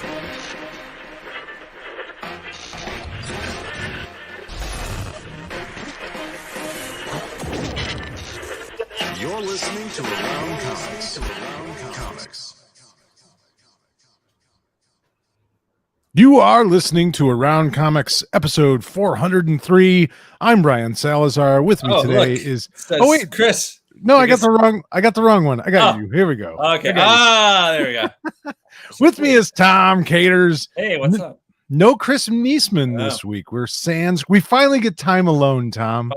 You're listening to Around Comics. You are listening to Around Comics, episode 403. I'm Brian Salazar. With me today is Chris. No, I got the wrong one. I got you. Here we go. Okay. There we go. With me is Tom Caters. Hey, what's up? No Chris Niesman this week. We finally get time alone, Tom.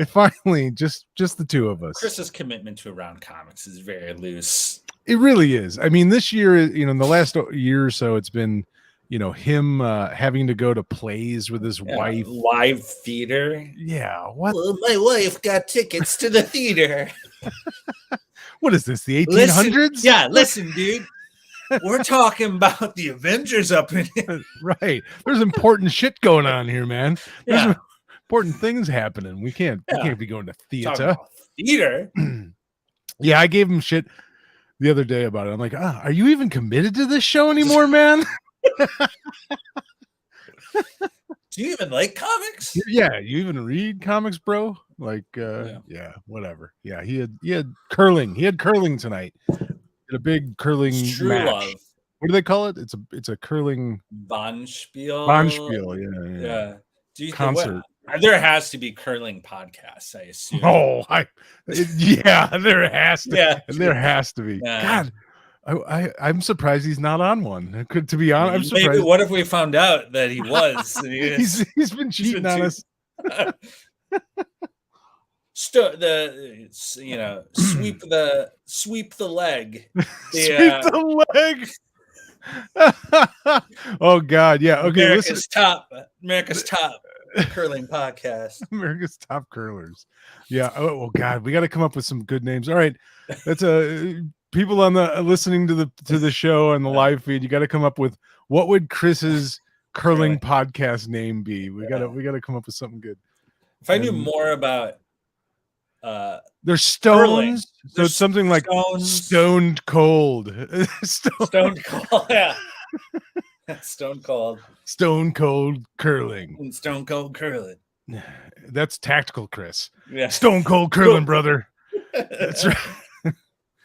Finally, just the two of us. Chris's commitment to Around Comics is very loose. It really is. I mean, this year, in the last year or so, it's been, him having to go to plays with his wife. Live theater. Yeah. What? Well, my wife got tickets to the theater. What is this? The 1800s? Listen, dude. We're talking about the Avengers up in here. Right. There's important shit going on here, man. There's important things happening. We can't be going to theater. Yeah, I gave him shit the other day about it. I'm like, are you even committed to this show anymore, man? Do you even like comics? Yeah, you even read comics, bro? Like, whatever. Yeah, he had curling. He had curling tonight. A big curling match. Love. What do they call it? It's a curling Bonspiel. Yeah. Do you concert? There has to be curling podcasts, I assume. There has to. Yeah, there has to be. God, I'm surprised he's not on one. To be honest, I'm surprised. Maybe what if we found out that he was? He's been cheating on us. Sweep the leg. Sweep the leg. Oh God, yeah. Okay, America's top curling podcast. America's top curlers. Yeah. Oh God, we got to come up with some good names. All right, that's people on the listening to the show and the live feed. You got to come up with what would Chris's curling podcast name be. We got to come up with something good. If I knew more about. There's stones, so it's something like stoned cold. Stone cold, yeah. Stone cold curling. And stone cold curling. That's tactical, Chris. Yeah. Stone cold curling, brother. That's right.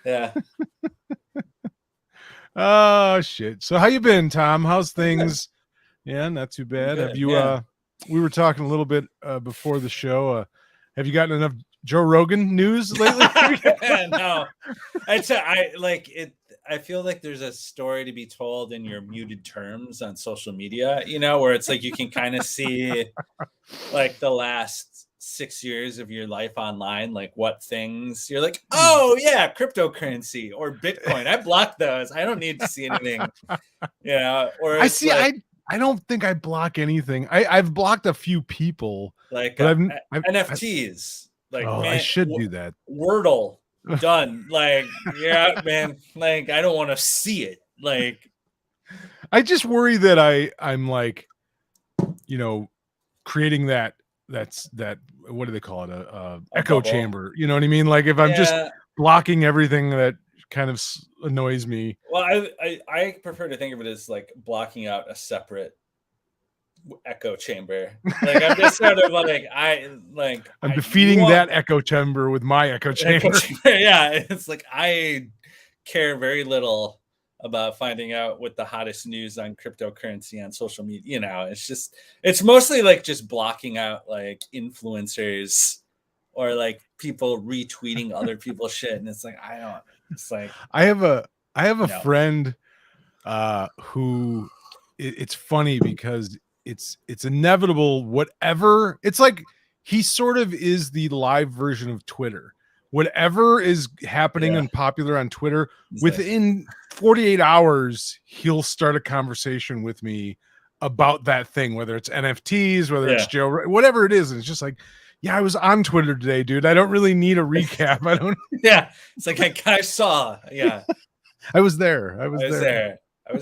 Yeah. Oh shit. So how you been, Tom? How's things? Yeah, not too bad. Good. Have you we were talking a little bit before the show. Have you gotten enough Joe Rogan news lately? No, I like it. I feel like there's a story to be told in your muted terms on social media, where it's like you can kind of see like the last 6 years of your life online, like what things you're like, oh yeah, cryptocurrency or Bitcoin. I blocked those. I don't need to see anything, or I see. I don't think I block anything. I've blocked a few people, like NFTs. Like, I should do that. Wordle done. Like, yeah, man. Like, I don't want to see it. Like, I just worry that I'm like, creating that what do they call it? A echo bubble. chamber. You know what I mean? Like if I'm just blocking everything that kind of annoys me. Well, I prefer to think of it as like blocking out a separate echo chamber. Like I'm just sort of I'm defeating that echo chamber with my echo chamber. Yeah, it's like I care very little about finding out what the hottest news on cryptocurrency on social media. It's mostly like just blocking out like influencers or like people retweeting other people's shit, and it's like I have a friend who it's funny because it's inevitable. Whatever, it's like he sort of is the live version of Twitter. Whatever is happening and popular on Twitter, within 48 hours, he'll start a conversation with me about that thing, whether it's NFTs, whether it's Joe, whatever it is. And it's just like, I was on Twitter today, dude. I don't really need a recap. I don't. Yeah, it's like I saw. Yeah, I was there. I was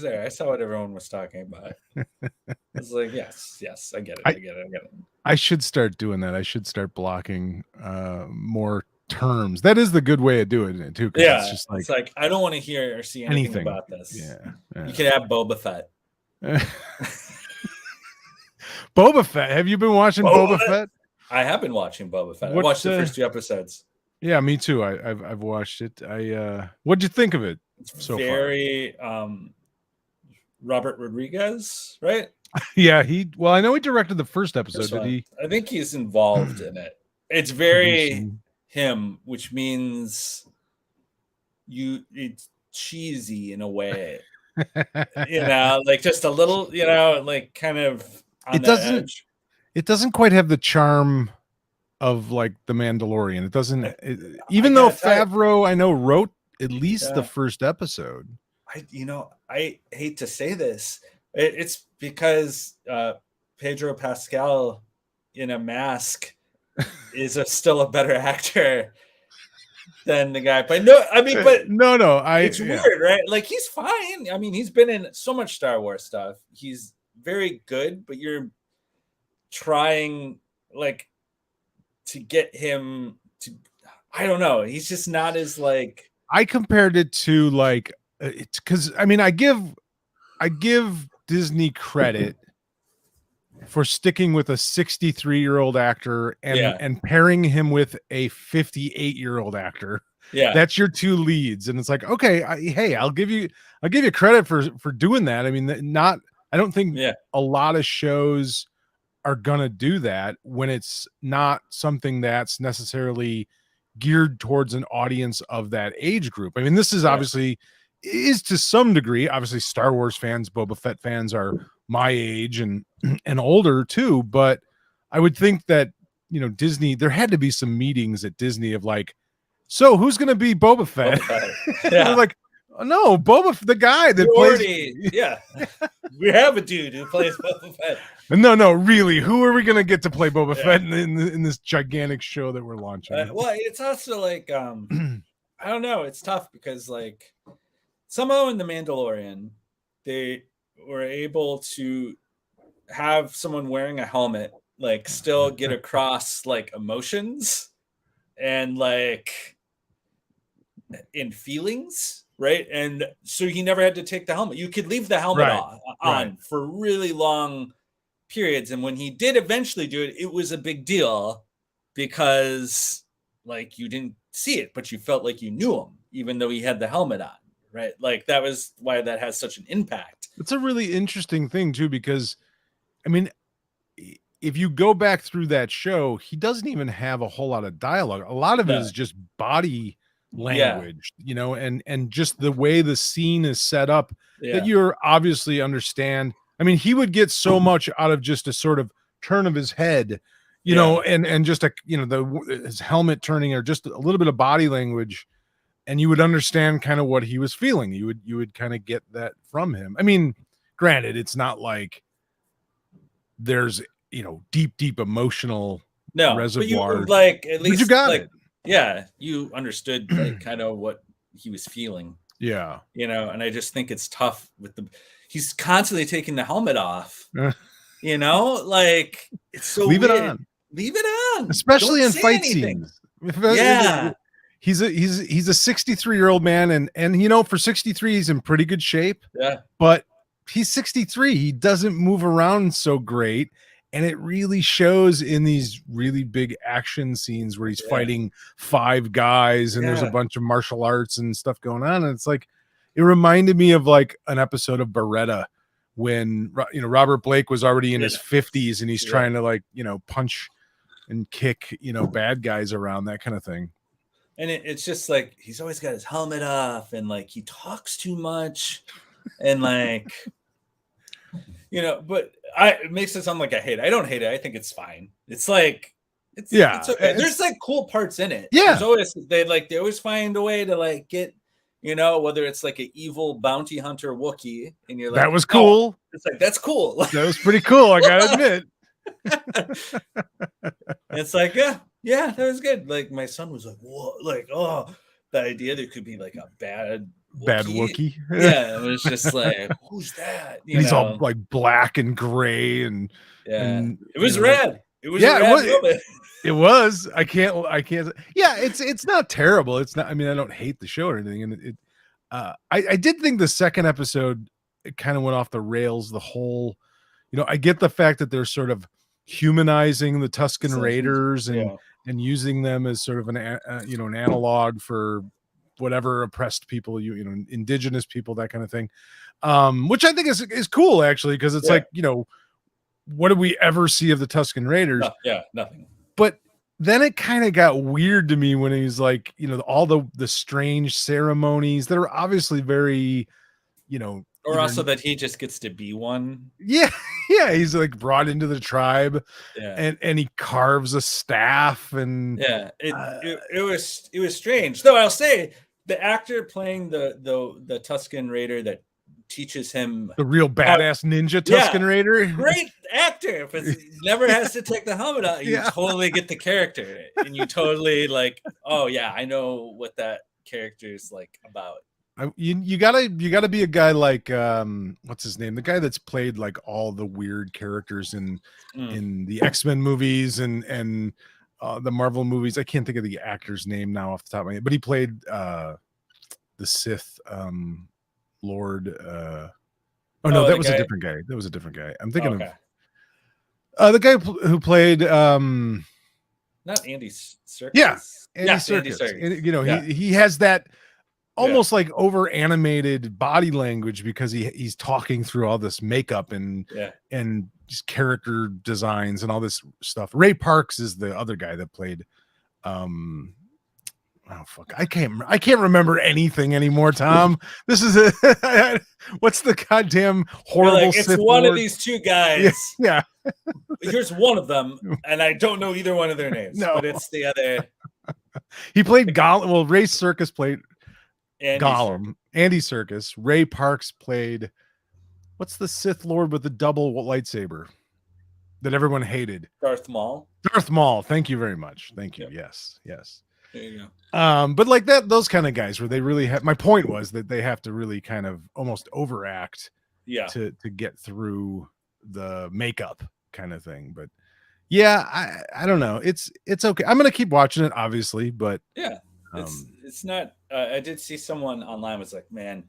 there. I saw what everyone was talking about. It's like, yes, I get it. I get it. I should start doing that. I should start blocking more terms. That is the good way of doing it too. Yeah, it's just like I don't want to hear or see anything about this. Yeah. You could have Boba Fett. Boba Fett. Have you been watching Boba Fett? I have been watching Boba Fett. I What's watched the first 2 episodes. Yeah, me too. I've watched it. What'd you think of it so Very Robert Rodriguez, right? far? Yeah, well, I know he directed the first episode. Did he? I think he's involved in it. It's very him, which means it's cheesy in a way. Like just a little, like kind of on the edge. It doesn't quite have the charm of like The Mandalorian. It doesn't, even though Favreau, I know, wrote at least the first episode. I hate to say this. It's because Pedro Pascal in a mask is still a better actor than the guy. But no, I mean, but no, it's weird, right? Like he's fine. I mean, he's been in so much Star Wars stuff. He's very good, but you're trying like to get him to, I don't know. He's just not as like, I compared it to like, it's because I mean, I give Disney credit for sticking with a 63-year-old actor and pairing him with a 58-year-old actor. Yeah, that's your 2 leads, and it's like, okay, hey, I'll give you credit for doing that. I mean, I don't think a lot of shows are gonna do that when it's not something that's necessarily geared towards an audience of that age group. I mean, this is obviously is to some degree, obviously Star Wars fans, Boba Fett fans are my age and older too, but I would think that, Disney, there had to be some meetings at Disney of like, so who's going to be Boba Fett? They're like, oh, no, the guy that plays. We have a dude who plays Boba Fett. No, really, who are we going to get to play Boba Fett in this gigantic show that we're launching? Well, it's also like, I don't know. It's tough because like somehow in The Mandalorian, they were able to have someone wearing a helmet, like still get across like emotions and like in feelings. Right. And so he never had to take the helmet. You could leave the helmet on for really long periods. And when he did eventually do it, it was a big deal because like you didn't see it, but you felt like you knew him, even though he had the helmet on. Right. Like that was why that has such an impact. It's a really interesting thing too, because I mean, if you go back through that show, he doesn't even have a whole lot of dialogue. A lot of it is just body language, and just the way the scene is set up that you're obviously understand. I mean, he would get so much out of just a sort of turn of his head, and just his helmet turning or just a little bit of body language, and you would understand kind of what he was feeling. You would kind of get that from him. I mean, granted, it's not like there's deep emotional reservoir. But like at least you got like, it. Yeah, you understood like kind of what he was feeling. Yeah. And I just think it's tough he's constantly taking the helmet off. Like it's so leave weird. it on. Leave it on. Especially in fight scenes. Yeah. He's a 63-year-old man and for 63 he's in pretty good shape. Yeah. But he's 63. He doesn't move around so great. And it really shows in these really big action scenes where he's fighting 5 guys and there's a bunch of martial arts and stuff going on. And it's like, it reminded me of like an episode of Beretta when, Robert Blake was already in his 50s and he's trying to like, punch and kick, bad guys around, that kind of thing. And it's just like, he's always got his helmet off and like, he talks too much and like, but it makes it sound like I hate it. I don't hate it. I think it's fine. It's like, it's okay. There's like cool parts in it. Yeah. There's always, they always find a way to like get, whether it's like an evil bounty hunter Wookiee and you're like, that was cool. Oh. It's like, that's cool. That was pretty cool. I gotta admit. It's like, yeah, that was good. Like my son was like, what? Like, oh, the idea there could be like a bad Wookiee. Yeah, it was just like, who's that? He's all like black and gray and it was rad. It was it was. I can't. Yeah, it's not terrible. It's not. I mean, I don't hate the show or anything. And I did think the second episode it kind of went off the rails. The whole, I get the fact that they're sort of humanizing the Tusken Raiders and using them as sort of an analog for whatever oppressed people, indigenous people, that kind of thing, which I think is cool, actually, because it's like, what did we ever see of the Tusken Raiders? Nothing. But then it kind of got weird to me when he's like, all the strange ceremonies that are obviously very, or also that he just gets to be one. Yeah, he's like brought into the tribe, and he carves a staff, and it was strange. Though I'll say the actor playing the Tusken Raider that teaches him the real badass ninja Tusken Raider, great actor, but never has to take the helmet out. You totally get the character, and you totally like, oh yeah, I know what that character is like about. You gotta be a guy like what's his name, the guy that's played like all the weird characters in the X-Men movies and the Marvel movies. I can't think of the actor's name now off the top of my head, but he played the Sith Lord. That was a different guy. I'm thinking of the guy who played not Andy Serkis. Andy Serkis. He has that almost like over animated body language because he's talking through all this makeup and just character designs and all this stuff. Ray Parks is the other guy that played I can't remember anything anymore, Tom. This is what's the goddamn horrible it's Sith one Lord? of these two guys. Yeah. Here's one of them, and I don't know either one of their names. No. But it's the other. He played Gollum. Well, Ray Serkis played Gollum. Serkis. Andy Serkis. Ray Parks played, what's the Sith Lord with the double lightsaber that everyone hated? Darth Maul. Thank you very much. Thank you. Yep. Yes. There you go. But like that, those kind of guys where they really have. My point was that they have to really kind of almost overact, to get through the makeup kind of thing. But I don't know. It's okay. I'm gonna keep watching it, obviously, but it's not. I did see someone online was like, "Man,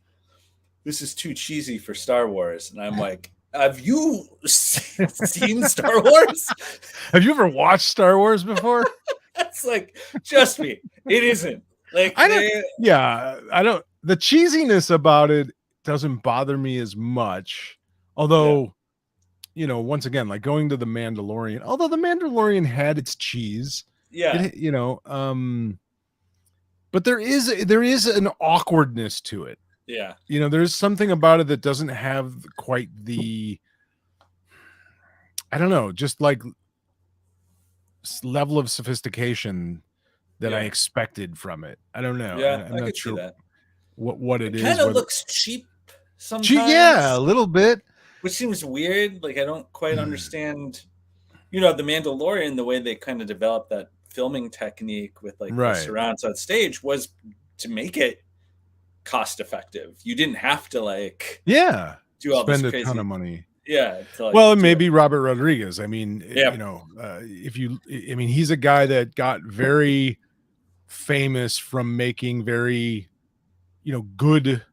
this is too cheesy for Star Wars," and I'm like, "Have you seen Star Wars? Have you ever watched Star Wars before?" That's like, trust me, it isn't. Like, I don't. The cheesiness about it doesn't bother me as much. Although, once again, like going to the Mandalorian. Although the Mandalorian had its cheese, but there is an awkwardness to it. Yeah, there's something about it that doesn't have quite the, I don't know, just like level of sophistication that I expected from it. I don't know. I'm I not could sure see that. What it is. Kind of looks cheap sometimes. Yeah, a little bit. Which seems weird. Like I don't quite understand. The Mandalorian, the way they kind of developed that filming technique with like the surround sound stage was to make it cost effective. You didn't have to do all spend this a crazy ton of money. Yeah. Well, and maybe Robert Rodriguez. I mean, he's a guy that got very famous from making very, good,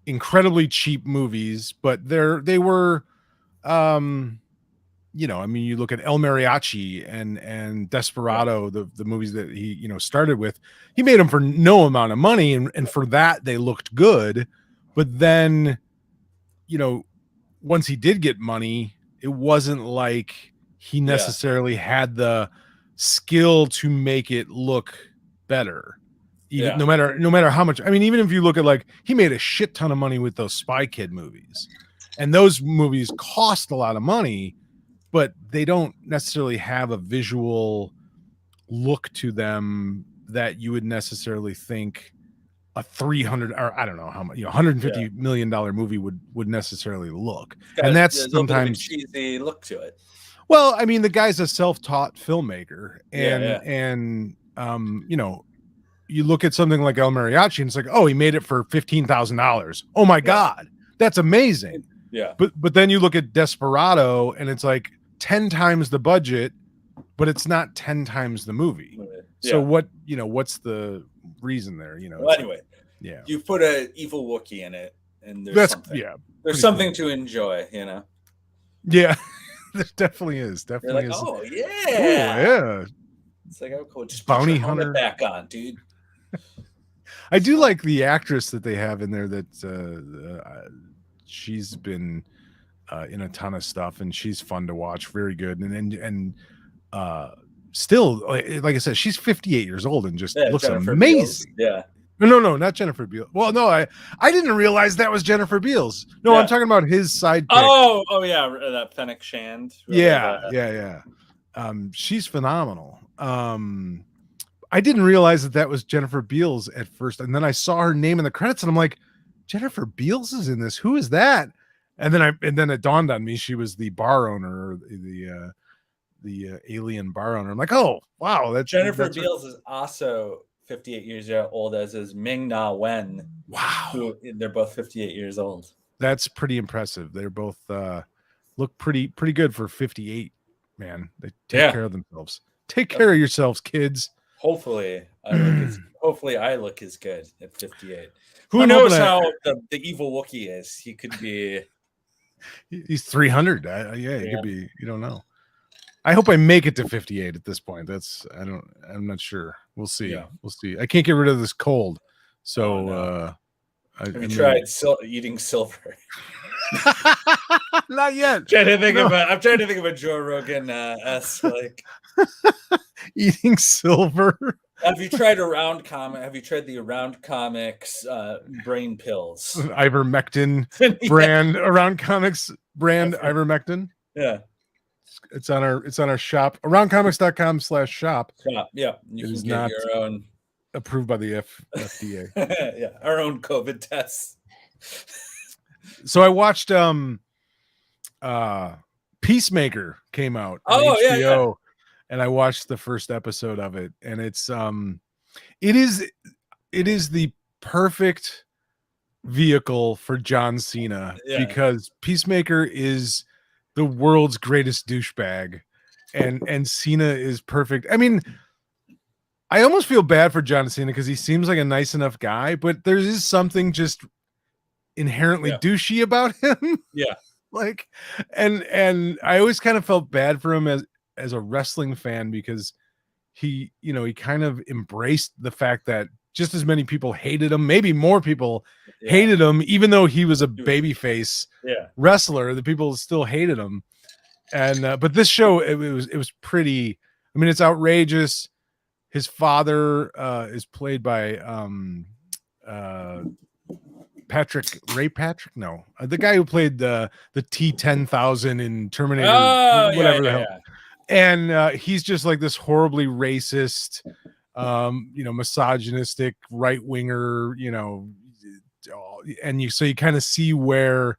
incredibly cheap movies, but they were, you look at El Mariachi and Desperado, the movies that he, started with, he made them for no amount of money. And for that, they looked good. But then, once he did get money, it wasn't like he necessarily had the skill to make it look better. No matter how much. I mean, even if you look at he made a shit ton of money with those Spy Kid movies, and those movies cost a lot of money, but they don't necessarily have a visual look to them that you would necessarily think a 300 or I don't know how much, $150 million movie would necessarily look. And that's sometimes cheesy look to it. Well, I mean, the guy's a self-taught filmmaker, and you look at something like El Mariachi and it's like, oh, he made it for $15,000. Oh my God, that's amazing. Yeah. But then you look at Desperado and it's like 10 times the budget, but it's not 10 times the movie. Yeah. So what's the reason there? Well, anyway, you put an evil Wookiee in it, and there's something. There's something to enjoy, you know. Yeah, there definitely is. You're Definitely like, is. oh Ooh, yeah. yeah. It's like, oh cool. Just put Bounty your helmet hunter. back on, dude. I do like the actress that they have in there. That she's been in a ton of stuff, and she's fun to watch. Very good, and still, like I said, she's 58 years old and just looks Jennifer Beals. amazing. Yeah. No, not Jennifer Beals. Well, no, I didn't realize that was Jennifer Beals. No, Yeah. I'm talking about his sidekick. Oh yeah, that Fennec Shand. Yeah. She's phenomenal. I didn't realize that was Jennifer Beals at first, and then I saw her name in the credits, and I'm like, Jennifer Beals is in this. Who is that? And then it dawned on me she was the bar owner, or the alien bar owner. I'm like, oh wow, that's Jennifer Beals is also 58 years old, as is Ming-Na Wen. Wow, they're both 58 years old. That's pretty impressive. They're both look pretty good for 58. Man, they take care of themselves. Take care of yourselves, kids. Hopefully, I look as good at 58. Who knows how the evil Wookiee is? He could be. He's 300. Yeah, he could be. You don't know. I hope I make it to 58 at this point. I'm not sure. We'll see. Yeah. We'll see. I can't get rid of this cold. So have you tried eating silver? Not yet. I'm trying to think of a Joe Rogan like eating silver. Have you tried Have you tried the Around Comics brain pills? Ivermectin brand. Around Comics brand ivermectin. Yeah. It's on our shop, aroundcomics.com/shop. Yeah, you can get your own approved by the FDA. Yeah, our own COVID tests. So I watched Peacemaker came out on HBO, and I watched the first episode of it, and it's it is the perfect vehicle for John Cena because Peacemaker is the world's greatest douchebag, and Cena is perfect. I mean, I almost feel bad for John Cena because he seems like a nice enough guy, but there is something just inherently douchey about him. Yeah. Like, and I always kind of felt bad for him as a wrestling fan because he kind of embraced the fact that just as many people hated him, maybe more people hated him, even though he was a babyface wrestler, the people still hated him. And but this show, it was pretty. I mean, it's outrageous. His father is played by Patrick. No, the guy who played the T-10,000 in Terminator, whatever the hell. And he's just like this horribly racist, misogynistic right winger, and so you kind of see where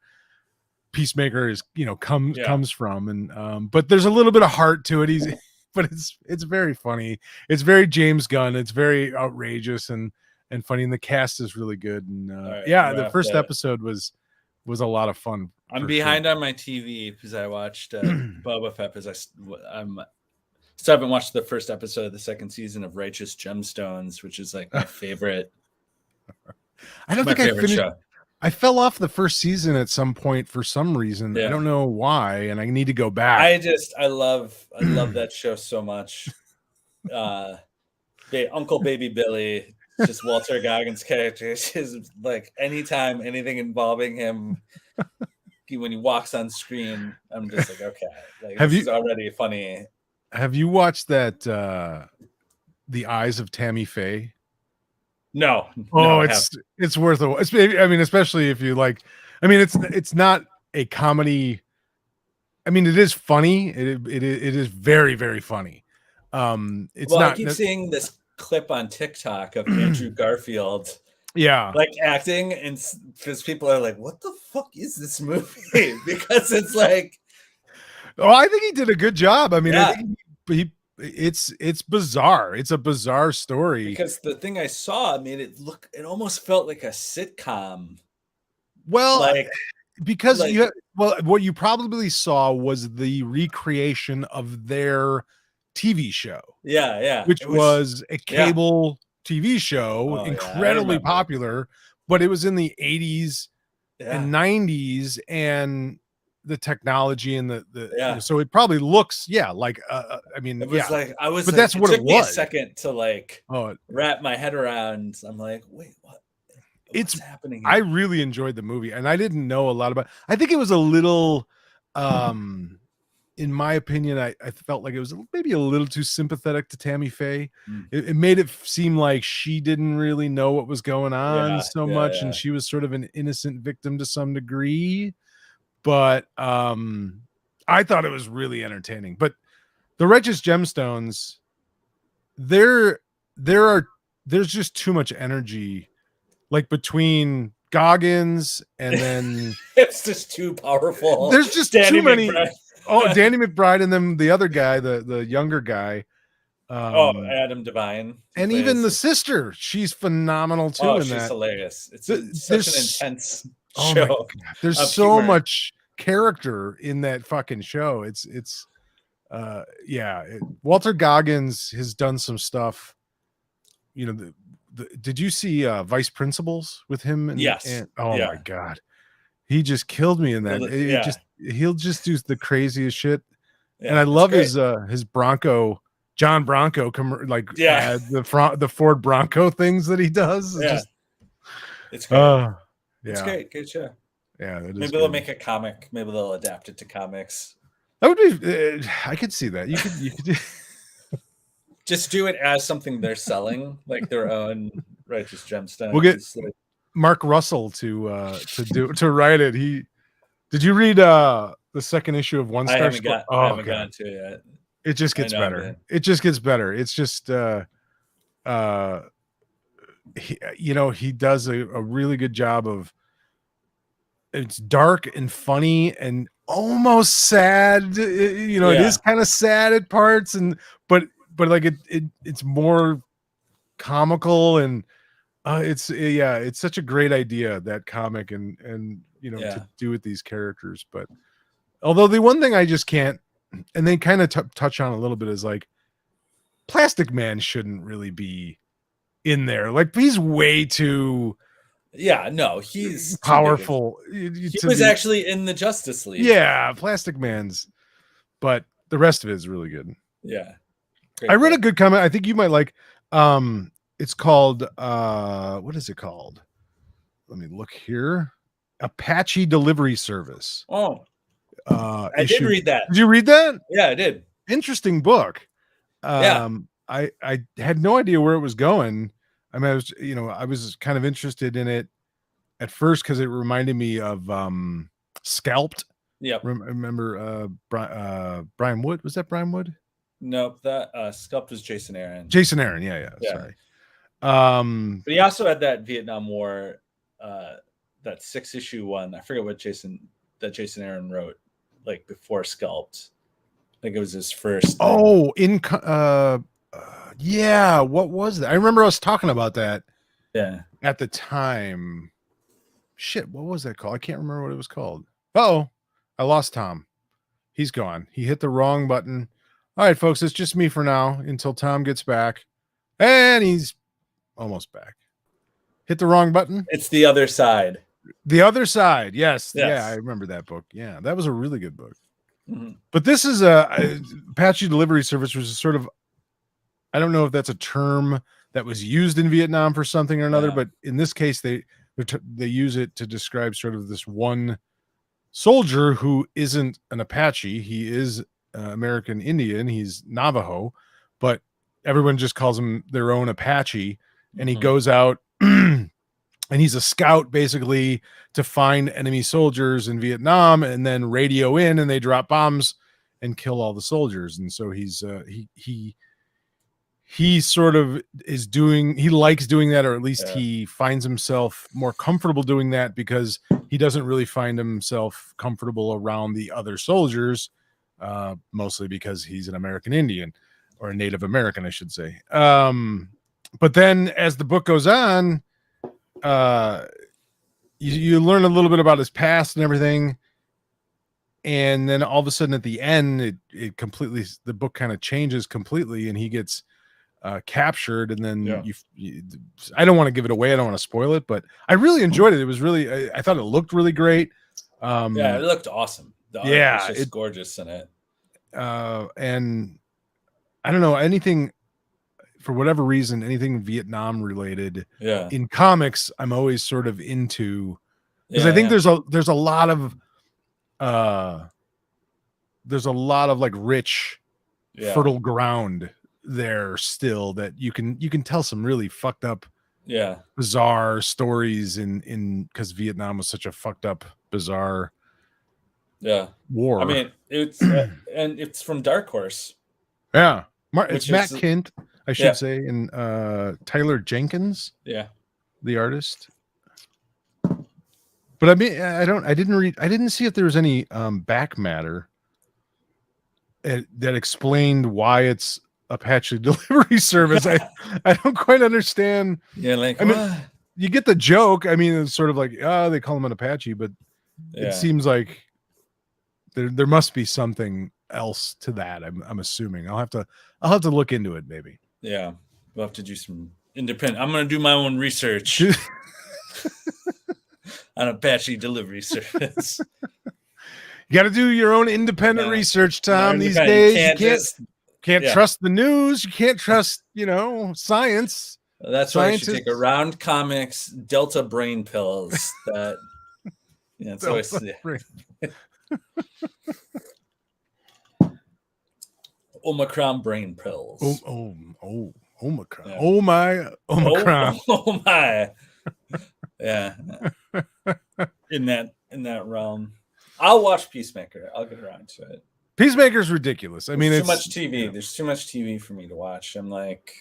Peacemaker is, comes from, and but there's a little bit of heart to it. But it's very funny. It's very James Gunn. It's very outrageous and funny, and the cast is really good. And the first episode was a lot of fun. I'm behind on my TV because I watched Boba Fett because I haven't watched the first episode of the second season of Righteous Gemstones, which is like my favorite. I don't think I finished. Show. I fell off the first season at some point for some reason. I don't know why, and I need to go back. I love that show so much. Uncle Baby Billy, just Walter Goggins' character, is like anytime anything involving him, when he walks on screen, I'm just like, okay, this is already funny. Have you watched that The Eyes of Tammy Faye? No. It's worth it. I mean, especially if you like. I mean, it's not a comedy. I mean, it is funny. It is very, very funny. It's not. I keep seeing this clip on TikTok of Andrew Garfield. Yeah, like acting, and because people are like, "What the fuck is this movie?" Because it's like, I think he did a good job. I mean, I think it's bizarre. It's a bizarre story because the thing I saw made it look. It almost felt like a sitcom. Well, because what you probably saw was the recreation of their TV show. Which was a cable TV show, incredibly popular, but it was in the 80s, and 90s and the technology and the so it probably looks like I mean it was like I was but like, that's what it took me a was. second to like wrap my head around. I'm like, wait, what's happening here? I really enjoyed the movie, and I didn't know a lot about. I think it was a little in my opinion, I felt like it was maybe a little too sympathetic to Tammy Faye. It made it seem like she didn't really know what was going on much, and she was sort of an innocent victim to some degree. But I thought it was really entertaining. But the Righteous Gemstones, there's just too much energy, like between Goggins and then it's just too powerful. There's just too many. Danny McBride, and then the other guy, the younger guy. Adam Devine. And even the sister, she's phenomenal too. In she's that. Hilarious. It's such an intense show. My God. There's so much character in that fucking show. Walter Goggins has done some stuff. You know, did you see Vice Principals with him? Yes. My God. He just killed me in that. He'll just do the craziest shit. Yeah, and I love his John Bronco, the Ford Bronco things that he does. It's great. It's great. Good show. Yeah. Maybe they'll make a comic. Maybe they'll adapt it to comics. That would be, I could see that. You could just do it as something they're selling, like their own Righteous Gemstones. We'll get Mark Russell to write it. Did you read the second issue of One Star? I haven't gotten to it yet. It just gets better. Man. It just gets better. It's just he does a really good job of. It's dark and funny and almost sad. It is kind of sad at parts, but like it's more comical, and it's such a great idea, that comic, and to do with these characters. But although the one thing I just can't, and they kind of touch on a little bit, is like Plastic Man shouldn't really be in there. Like, he's way too he's powerful. He was actually in the Justice League. Yeah, Plastic Man's, but the rest of it is really good. Yeah. I read a good comment. I think you might like. It's called what is it called? Let me look here. Apache Delivery Service. Oh, I did read that. Did you read that? Yeah, I did. Interesting book. I had no idea where it was going. I mean, I was kind of interested in it at first because it reminded me of Scalped. Yeah. Remember Brian Wood? Was that Brian Wood? Nope, that Scalped was Jason Aaron. Yeah. Sorry. But he also had that Vietnam War, that 6-issue one. I forget what Jason Aaron wrote, like before Scalped. I think it was his first. Oh, what was that? I remember us talking about that. Yeah. At the time. Shit, what was that called? I can't remember what it was called. Oh, I lost Tom. He's gone. He hit the wrong button. All right, folks, it's just me for now until Tom gets back. And he's almost back. Hit the wrong button. It's The Other Side. The Other Side. Yes. Yeah, I remember that book. Yeah, that was a really good book. Mm-hmm. But this is a Apache Delivery Service, which is sort of, I don't know if that's a term that was used in Vietnam for something or another, but in this case, they use it to describe sort of this one soldier who isn't an Apache. He is American Indian. He's Navajo, but everyone just calls him their own Apache. And he goes out and he's a scout, basically, to find enemy soldiers in Vietnam and then radio in, and they drop bombs and kill all the soldiers. And so he's he sort of is he likes doing that, or at least he finds himself more comfortable doing that, because he doesn't really find himself comfortable around the other soldiers, mostly because he's an American Indian, or a Native American, I should say. But then as the book goes on, you learn a little bit about his past and everything. And then all of a sudden at the end, it completely, the book kind of changes completely, and he gets captured, and then Yeah. I don't want to give it away. I don't want to spoil it, but I really enjoyed it. It was really, I thought it looked really great. Yeah, it looked awesome. The art yeah, was just gorgeous in it. And I don't know, anything for whatever reason, anything Vietnam related Yeah. in comics, I'm always sort of into, because Yeah, I think yeah. there's a lot of like rich, Yeah. fertile ground there still that you can tell some really fucked up, Yeah. bizarre stories in because Vietnam was such a fucked up, bizarre Yeah. war. I mean, it's and it's from Dark Horse. Yeah, it's Which Matt is- Kint, I should Yeah. say, and Tyler Jenkins, Yeah. the artist. But I mean, I didn't see if there was any back matter that explained why it's Apache delivery service. I don't quite understand. Yeah, like I mean, what? you get the joke. I mean, it's sort of like, oh, they call him an Apache, but Yeah. it seems like there must be something else to that. I'm assuming. I'll have to look into it maybe. Yeah. We'll have to do some independent. I'm gonna do my own research on Apache delivery service. You got to do your own independent Yeah. research, Tom. These Independent. days, you can't yeah. trust the news. You can't trust, science. That's why you should take Scientists. Around Comics Delta brain pills. That it's always Omicron brain pills. Omicron. Yeah. Oh my, Omicron. Oh my. Yeah. In that realm. I'll watch Peacemaker. I'll get around to it. Peacemaker's ridiculous. I mean, There's it's too much TV. There's too much TV for me to watch. I'm like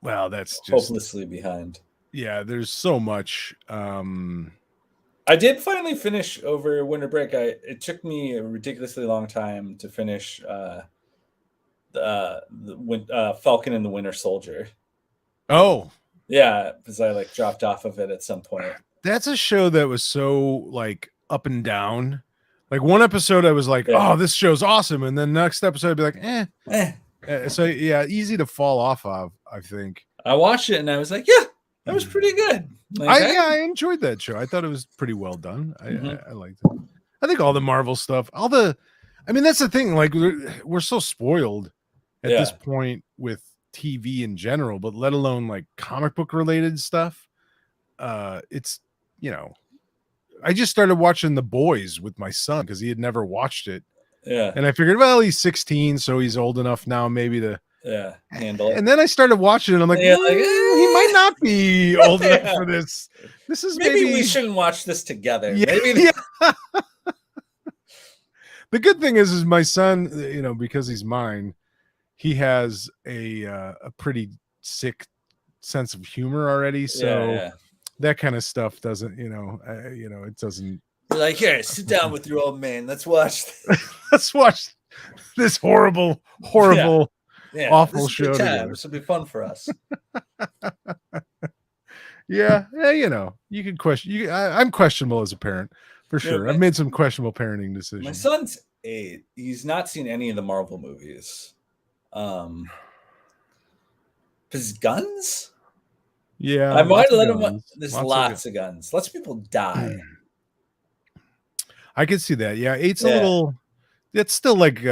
well, that's just hopelessly behind. yeah. There's so much. I did finally finish over winter break. It took me a ridiculously long time to finish Falcon and the Winter Soldier. Oh, Yeah, because I like dropped off of it at some point. that's a show that was so like up and down. Like one episode, I was like, Yeah. "Oh, this show's awesome," and then next episode, I'd be like, "Eh." So yeah, easy to fall off of. I think. I watched it and I was like, yeah, that was pretty good. Like, I enjoyed that show. I thought it was pretty well done. Mhm. I liked it. I think all the Marvel stuff, I mean, that's the thing. Like we're so spoiled at this point with TV in general, but let alone like comic book related stuff. It's I just started watching The Boys with my son because he had never watched it. Yeah. And I figured, well, he's 16, so he's old enough now maybe to handle it. And then I started watching it. I'm like, Yeah, like, he might not be old enough for this. This is maybe we shouldn't watch this together. Yeah, Maybe yeah. The good thing is my son, because he's mine, he has a pretty sick sense of humor already. So that kind of stuff doesn't, it doesn't. You're like, here, sit down with your old man. Let's watch. Let's watch this horrible, awful show. This will be fun for us. Yeah, you can question. I'm questionable as a parent for sure. I've made some questionable parenting decisions. My son's 8. He's not seen any of the Marvel movies. His guns. Yeah, I might let him. There's lots of guns. Lots of people die. I could see that. Yeah, 8's a little. It's still like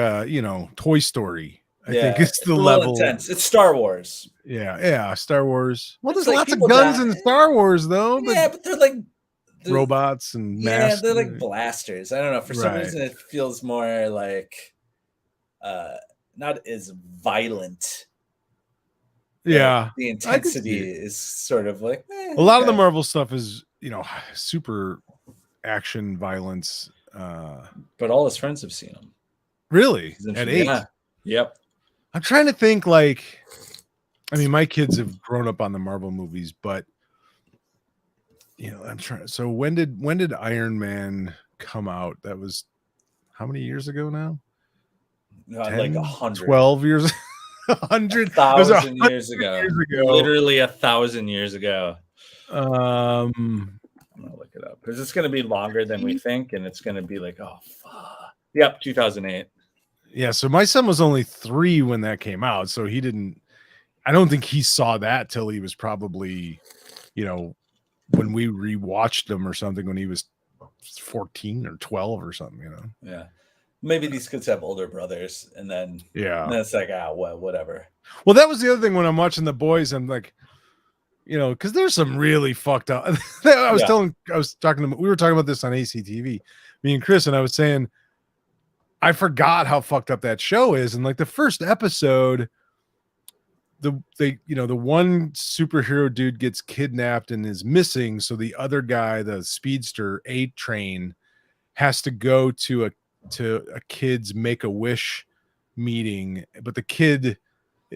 Toy Story. I think it's the level. Intense. It's Star Wars. Yeah, Star Wars. Well, It's there's like lots of guns in Star Wars, though. But they're like robots and masks. They're like blasters. I don't know. For some reason, it feels more like not as violent. Yeah, the intensity is sort of like a lot of the Marvel stuff is super action violence. But all his friends have seen him. Really? At 8? Yeah. Yep. I'm trying to think. Like, I mean, my kids have grown up on the Marvel movies, but I'm trying. So when did Iron Man come out? That was how many years ago now? 10, like 100, 12 years. 100 1,000 years ago. Literally 1,000 years ago. I'm gonna look it up because it's gonna be longer than we think, and it's gonna be like, oh fuck. Yep, 2008. Yeah, so my son was only 3 when that came out, so he didn't. I don't think he saw that till he was probably, you know, when we rewatched them or something when he was 14 or 12 or something, you know. Yeah. Maybe these kids have older brothers, and then it's like, whatever. Well, that was the other thing when I'm watching The Boys. I'm like, you know, because there's some really fucked up. We were talking about this on ACTV, me and Chris, and I was saying, I forgot how fucked up that show is. And like the first episode, the one superhero dude gets kidnapped and is missing. So the other guy, the speedster A-Train, has to go to a kid's Make-A-Wish meeting, but the kid,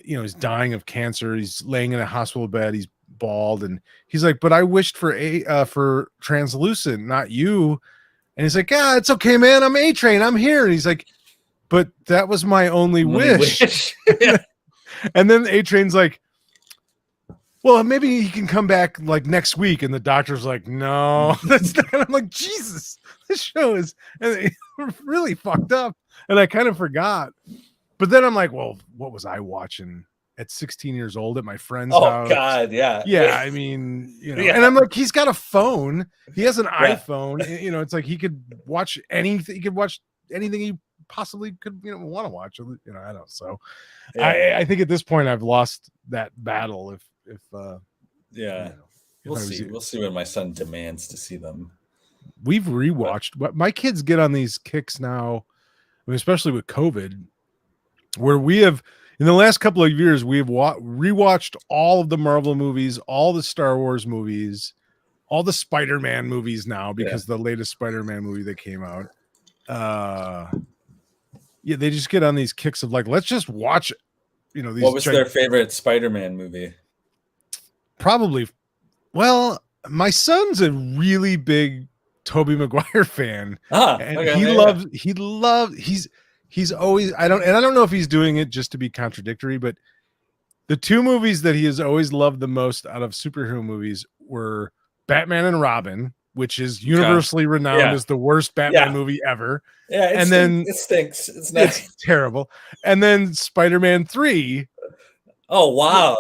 you know, is dying of cancer. He's laying in a hospital bed. He's bald, and he's like, "But I wished for translucent, not you." And he's like, "Ah, it's okay, man. I'm A-Train. I'm here." And he's like, "But that was my only wish." And then A-Train's like, "Well, maybe he can come back like next week." And the doctor's like, "No, that's not." I'm like, Jesus, this show is really fucked up. And I kind of forgot. But then I'm like, well, what was I watching at 16 years old at my friend's house? Oh God, yeah. Yeah, I mean, you know, and I'm like, he's got a phone. He has an iPhone. You know, it's like he could watch anything. He could watch anything he possibly could, you know, want to watch. You know, I don't. So I think at this point I've lost that battle. If you know, we'll see. We'll see when my son demands to see them. We've rewatched. But my kids get on these kicks now, I mean, especially with COVID, where we have in the last couple of years we have rewatched all of the Marvel movies, all the Star Wars movies, all the Spider-Man movies now because the latest Spider-Man movie that came out. They just get on these kicks of like, let's just watch. You know, these. What was their favorite Spider-Man movie? Probably. Well, my son's a really big Tobey Maguire fan, and he's always, I don't know if he's doing it just to be contradictory, but the two movies that he has always loved the most out of superhero movies were Batman and Robin, which is universally renowned as the worst Batman movie ever. Yeah, it stinks. It's terrible. And then Spider-Man 3. Oh wow,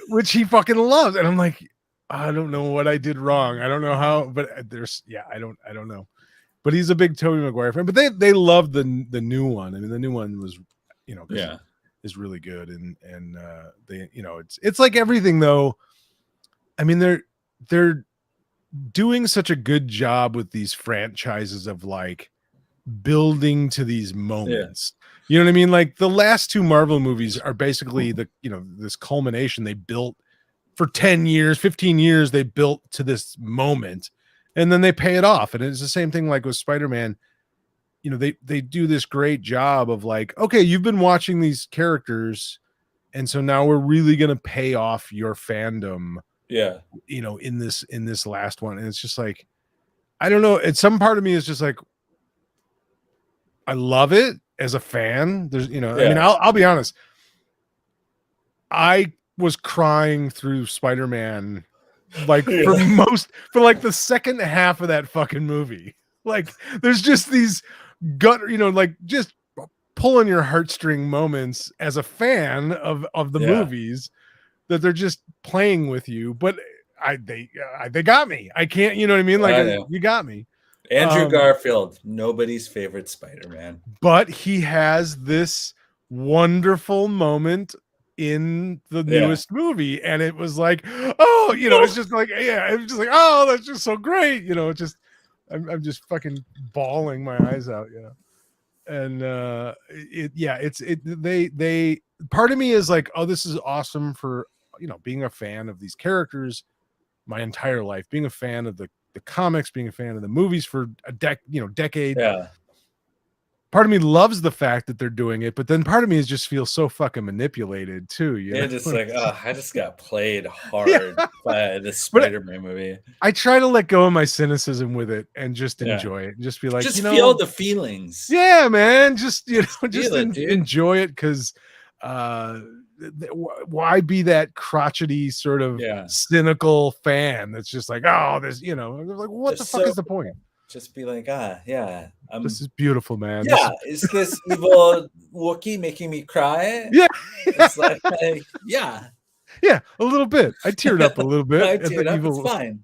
which he fucking loves, and I'm like, I don't know what I did wrong. I don't know how, but I don't know. But he's a big Tobey Maguire fan. But they love the new one. I mean, the new one was, you know, is really good, and they, you know, it's like everything though. I mean, they're doing such a good job with these franchises of like building to these moments. You know what I mean? Like the last two Marvel movies are basically this culmination. They built for 10 years, 15 years, they built to this moment, and then they pay it off. And it's the same thing like with Spider-Man. You know, they do this great job of like, okay, you've been watching these characters, and so now we're really going to pay off your fandom. Yeah. You know, in this last one. And it's just like, I don't know. It's some part of me is just like, I love it as a fan. There's, you know, I mean, I'll be honest. I was crying through Spider-Man like for like the second half of that fucking movie. Like there's just these gut, you know, like just pulling your heartstring moments as a fan of the movies that they're just playing with you. But they got me. I can't, you know what I mean? Like you got me. Andrew Garfield, nobody's favorite Spider-Man. But he has this wonderful moment in the newest movie, and it was like, oh, you know, it's just like, it's just like, oh, that's just so great, you know. It's just, I'm just fucking bawling my eyes out, you know. And they part of me is like, oh, this is awesome for, you know, being a fan of these characters my entire life, being a fan of the comics, being a fan of the movies for a decade. Yeah. Part of me loves the fact that they're doing it, but then part of me just feels so fucking manipulated too. You know? Just like, I just got played hard by this Spider-Man movie. I try to let go of my cynicism with it and just enjoy it and just be like, just feel the feelings. Yeah, man. Just, you know, just enjoy it, because why be that crotchety sort of cynical fan that's just like, oh, there's, you know, like, what the fuck is the point? just be like, yeah, This is beautiful, man. yeah. Is this evil Wookiee making me cry? Yeah. It's like yeah. Yeah, a little bit. I teared up a little bit I at the teared up. evil. It's fine.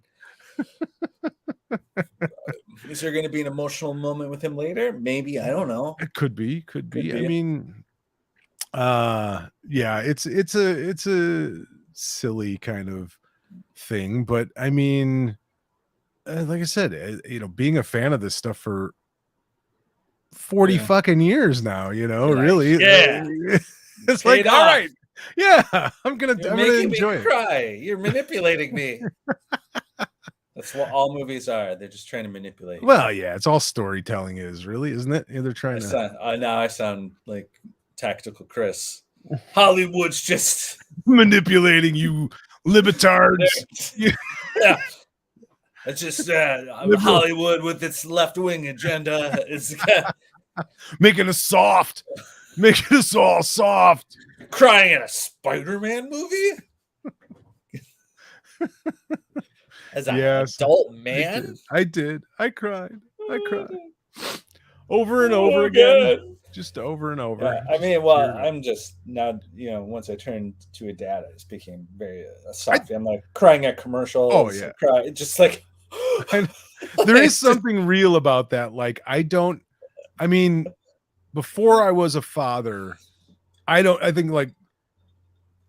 Is there going to be an emotional moment with him later? Maybe. I don't know. It could be. be. I mean, yeah, it's a silly kind of thing, but I mean, like I said, being a fan of this stuff for 40 fucking years now, really, it's Paid like, all off. right, yeah, I'm gonna enjoy me cry. You're manipulating me. That's what all movies are. They're just trying to manipulate. Well, yeah, it's all storytelling really, isn't it? They're trying to. Now I sound like Tactical Chris. Hollywood's just manipulating you, libitards. Yeah. It's just Hollywood with its left-wing agenda is making us all soft. Crying in a Spider-Man movie as an adult man. I did. I cried. Over and over again. Just over and over. Yeah, I mean, well, I'm just now, once I turned to a dad, I just became very soft. I'm like crying at commercials. Oh yeah, just like there is something real about that. Like I mean, before I was a father, I think like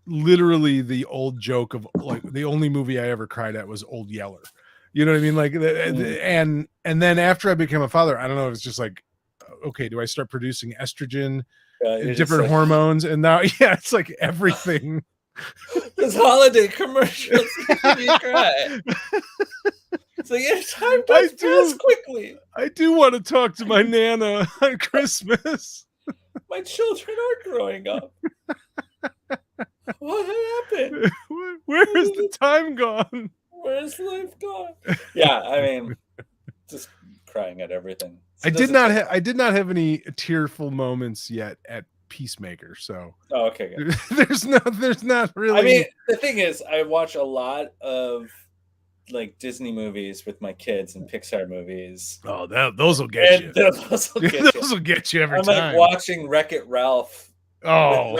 literally the old joke of like the only movie I ever cried at was Old Yeller. You know what I mean? Like, and then after I became a father, I don't know. It's just like, okay, do I start producing estrogen, different hormones, and now, it's like everything. This holiday commercials make me cry. It's like time goes past quickly. I do want to talk to my Nana on Christmas. My children are growing up. What happened? Where is the time gone? Where's life gone? Yeah, I mean, just crying at everything. I did not have any tearful moments yet at Peacemaker, so okay, good. there's not really. I mean, the thing is, I watch a lot of like Disney movies with my kids and Pixar movies. Oh, those will get you. Those will get you every time. I'm like watching Wreck-It Ralph. Oh,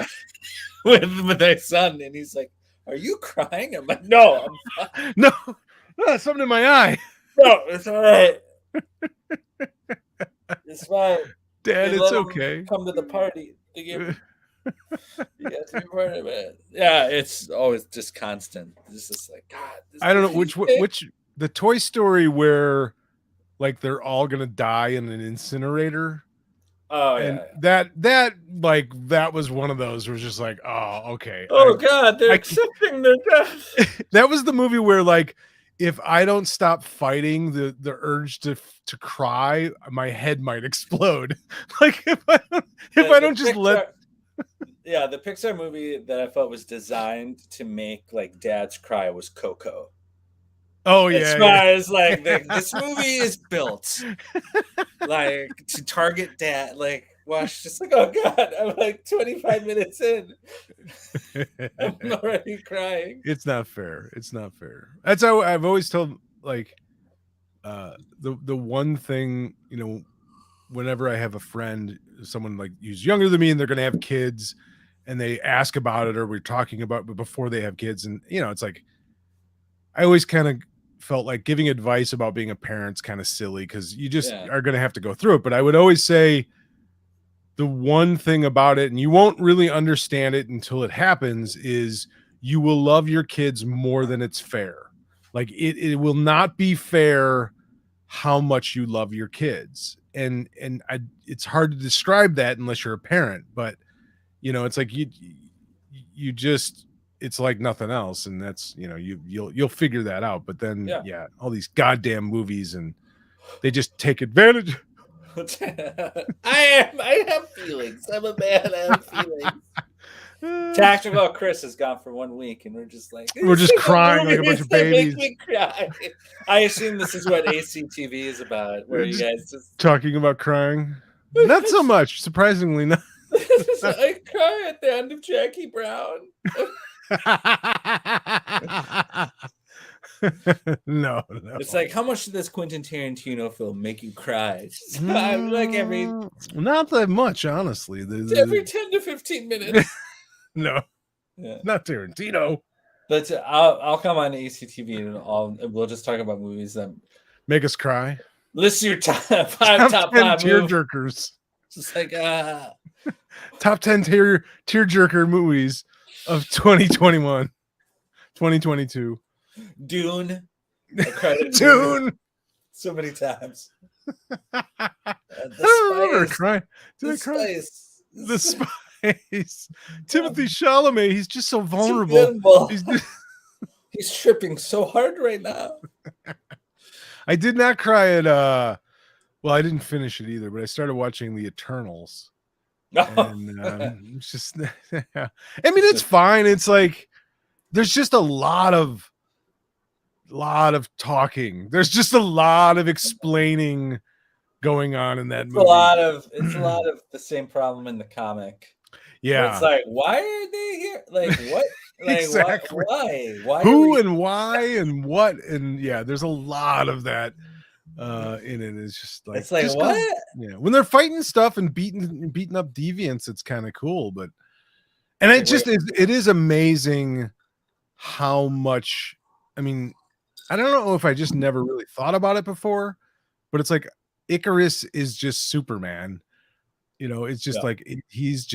with my son, and he's like, "Are you crying?" I'm like, "No, I'm fine." No, something in my eye. No, it's all right. It's fine. Dad, it's okay. Come to the party. You get to be part of it. Yeah, it's always just constant. It's just like, God. I don't know which the Toy Story where like they're all gonna die in an incinerator. Oh, and yeah. That was one of those where it's just like, oh, okay. Oh God, they're accepting their death. That was the movie where like, if I don't stop fighting the urge to cry, my head might explode. Like if I don't just let. Yeah, the Pixar movie that I felt was designed to make like dads cry was Coco. Oh yeah, it's like this movie is built like to target dad. Like, watch, just like, oh God, I'm like 25 minutes in, I'm already crying. It's not fair. That's how I've always told like the one thing, whenever I have a friend, someone like who's younger than me, and they're gonna have kids, and they ask about it, or we're talking about it before they have kids, and it's like I always kind of felt like giving advice about being a parent's kind of silly because you just are going to have to go through it. But I would always say the one thing about it, and you won't really understand it until it happens, is you will love your kids more than it's fair. Like it will not be fair how much you love your kids. And it's hard to describe that unless you're a parent, but it's like you just, it's like nothing else, and that's you'll figure that out. But then all these goddamn movies, and they just take advantage. I have feelings. I'm a man. I have feelings. Tactical Chris has gone for 1 week, and we're just crying like a bunch of babies. Make me cry. I assume this is what ACTV is about, where you guys just talking about crying. Not so much, surprisingly not. I cry at the end of Jackie Brown. No. It's like, how much did this Quentin Tarantino film make you cry? Like every Not that much, honestly. 10 to 15 minutes. No, Yeah. not Tarantino. But I'll come on ACTV and we'll just talk about movies that Make us cry. list your top 5 tearjerkers. Just like Top 10 tearjerker movies of 2021, 2022. Dune. I cried at Dune. so many times. I don't remember crying. Did I cry? Spice. The Spice. Timothy Chalamet. He's just so vulnerable. He's tripping so hard right now. I did not cry at well, I didn't finish it either, but I started watching The Eternals. And it's just I mean, it's fine. It's like there's just a lot of talking. There's just a lot of explaining going on in that movie. It's a lot of the same problem in the comic. Yeah. It's like, why are they here? Like what? Like exactly. Why? Who and why and what? And yeah, there's a lot of that in it. It's just like, it's like what? Yeah, when they're fighting stuff and beating up deviants, it's kind of cool. But and it just is. It is amazing how much. I mean, I don't know if I just never really thought about it before, but it's like Icarus is just Superman. You know, it's just like he's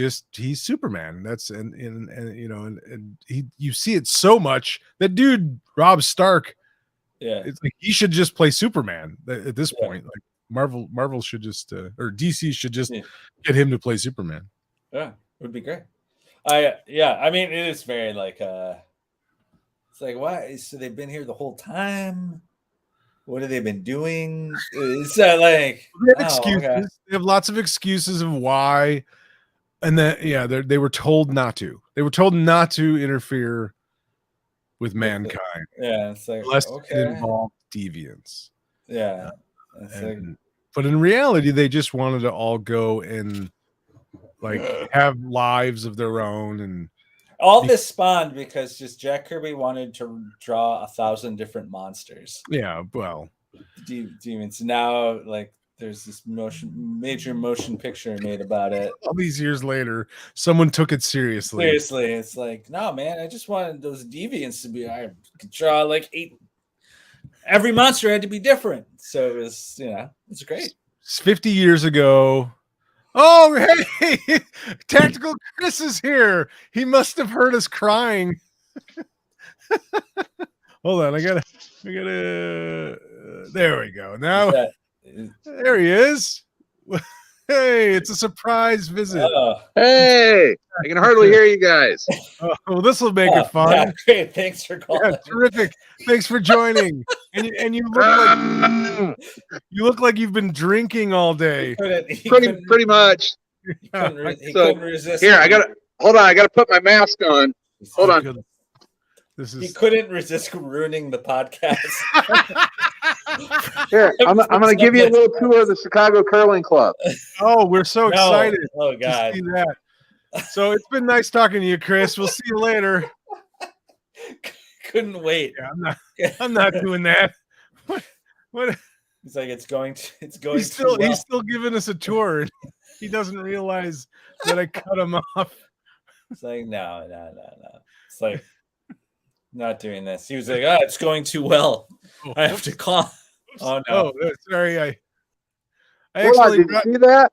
Superman. That's and you know, and you see it so much. That dude Rob Stark. Yeah, it's like he should just play Superman at this point. Like Marvel should just or DC should just get him to play Superman. Yeah, it would be great. I mean, it is very like it's like, why? So they've been here the whole time. What have they been doing? It's like they have excuses. Okay. They have lots of excuses of why, and then they were told not to. They were told not to interfere with mankind. Yeah, it's like unless it involved deviants. Yeah, but in reality, they just wanted to all go and like have lives of their own and. All this spawned because just Jack Kirby wanted to draw 1,000 different monsters. Yeah, well, demons. Now, like, there's this major motion picture made about it. All these years later, someone took it seriously. Seriously, it's like, no, man, I just wanted those deviants to be. I could draw like 8. Every monster had to be different, so it was, it's great. 50 years ago. Oh, hey, Tactical Chris is here. He must have heard us crying. Hold on, I gotta. There we go. Now, there he is. Hey, it's a surprise visit. Hey, I can hardly hear you guys. Oh, well, this will make it fun. Yeah, great. Thanks for calling. Yeah, terrific. Thanks for joining. And you look like you've been drinking all day. Pretty much. He couldn't resist. Here, I gotta put my mask on. Hold on. Goodness. He couldn't resist ruining the podcast. Here, I'm gonna give you a little tour of the Chicago Curling Club. Oh, we're so excited. Oh God. To see that. So it's been nice talking to you, Chris. We'll see you later. Couldn't wait. Yeah, I'm not doing that. What? He's like, it's going. He's still giving us a tour. He doesn't realize that I cut him off. It's like, no. It's like, not doing this. He was like, it's going too well. I have to call. Oh no. Oh, sorry. I Did you see that?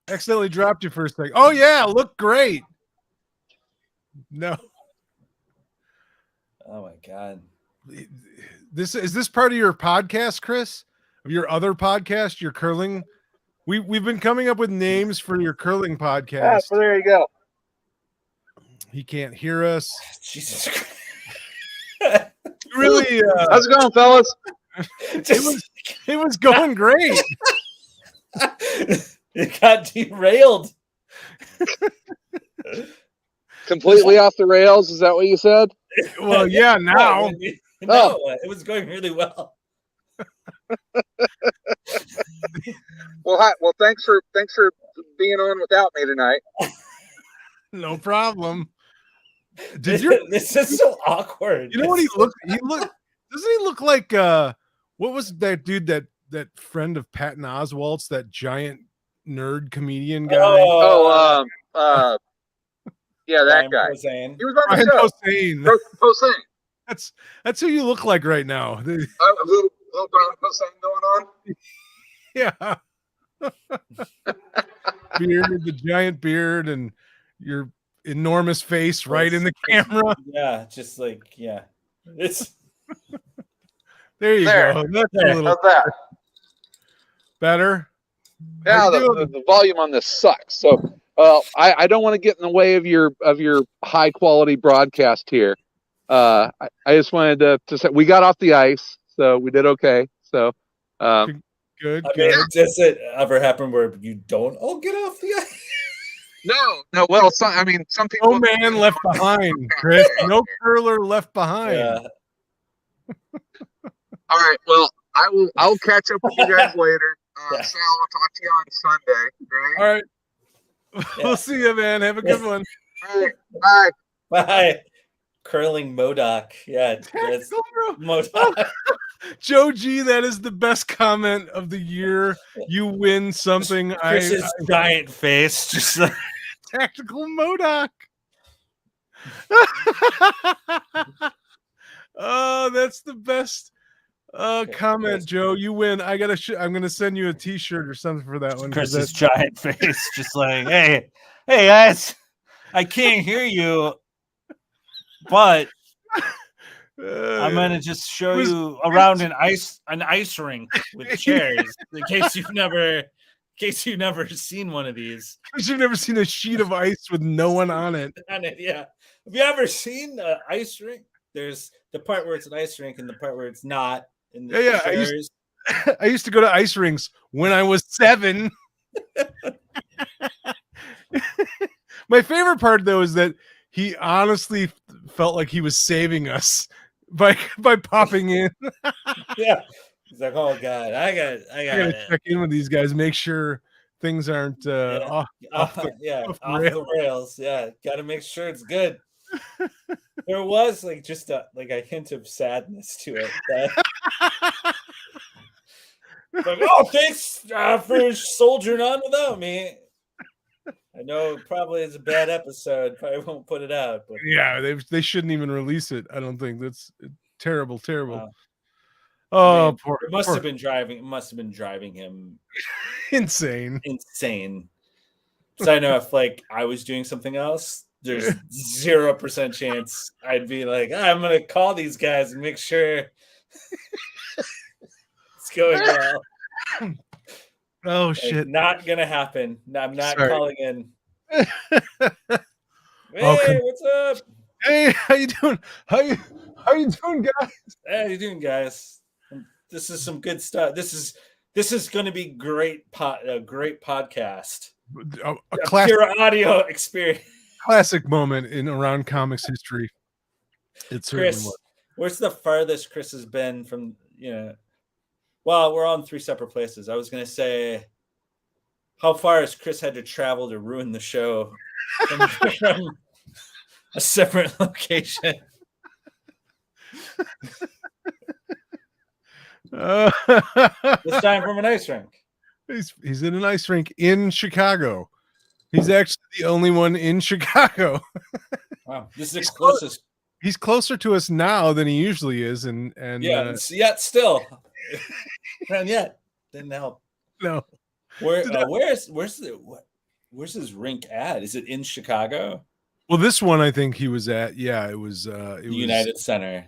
Accidentally dropped you for a second. Oh yeah, look great. No. Oh my God. Is this part of your podcast, Chris? Of your other podcast, your curling? We've been coming up with names for your curling podcast. Yeah, so there you go. He can't hear us. Jesus Christ. Really? How's it going, fellas? It was going great. It got derailed. Completely off the rails. Is that what you said? Well, yeah. Now, it was going really well. Well, thanks for being on without me tonight. No problem. This is so awkward. You know what he looked? Doesn't he look like what was that dude that friend of Patton Oswalt's, that giant nerd comedian guy? Yeah, that guy. Hossein. He was on the Brian show. Hossein. Hossein. That's who you look like right now. A little Brian Hossein going on. Yeah. Beard, the giant beard, and your enormous face right in the camera. Yeah, just like, yeah. It's There you There. go. That's a little How's that? better. Yeah, How you doing? the volume on this sucks. So, I don't want to get in the way of your high quality broadcast here. I just wanted to say we got off the ice, so we did okay. So, Good. I mean, does it ever happen where you don't all get off the ice? no. Well, some people. No man left behind, Chris. No curler left behind. Yeah. All right. Well, I'll catch up with you guys later. Sal, I'll talk to you on Sunday. Right? All right. Yeah. We'll see you, man. Have a good one. All right. Bye. Bye. Curling Modoc. Yeah. That's Modoc. Joe G, that is the best comment of the year. You win something. Chris's giant face. Just like Tactical Modoc. Oh, that's the best comment, Joe. You win. I'm gonna send you a T-shirt or something for that one. Chris's giant face. Just like, hey guys, I can't hear you, but I'm gonna just show you around an ice rink with chairs in case you've never seen one of these. Because you've never seen a sheet of ice with no one on it. Yeah. Have you ever seen an ice rink? There's the part where it's an ice rink and the part where it's not. In the chairs. I used to go to ice rinks when I was 7. My favorite part, though, is that he honestly felt like he was saving us by popping in. Yeah, he's like, "Oh God, I gotta check in with these guys, make sure things aren't off the rails. Yeah, got to make sure it's good." There was like just a hint of sadness to it. Like, oh, thanks for soldiering on without me. I know it probably is a bad episode. Probably won't put it out. But yeah, they shouldn't even release it. I don't think. That's terrible. I mean, it must have been driving him insane. So I know if I was doing something else, there's 0% chance I'd be like, I'm gonna call these guys and make sure it's going well. Oh shit! Not gonna happen. I'm not calling in. Hey, what's up? Hey, how you doing? How you doing, guys? Hey, how you doing, guys? This is some good stuff. This is going to be great. A great podcast. A classic, pure audio experience. Classic moment in Around Comics history. It's Chris. Where's the farthest Chris has been from? Well, we're all in 3 separate places. I was going to say, how far has Chris had to travel to ruin the show from a separate location? This time from an ice rink. He's in an ice rink in Chicago. He's actually the only one in Chicago. Wow, this is the closest. He's closer to us now than he usually is, and yet still, and yet didn't help. No. Where's his rink at? Is it in Chicago? Well, this one I think he was at. Yeah, it was. It was United Center.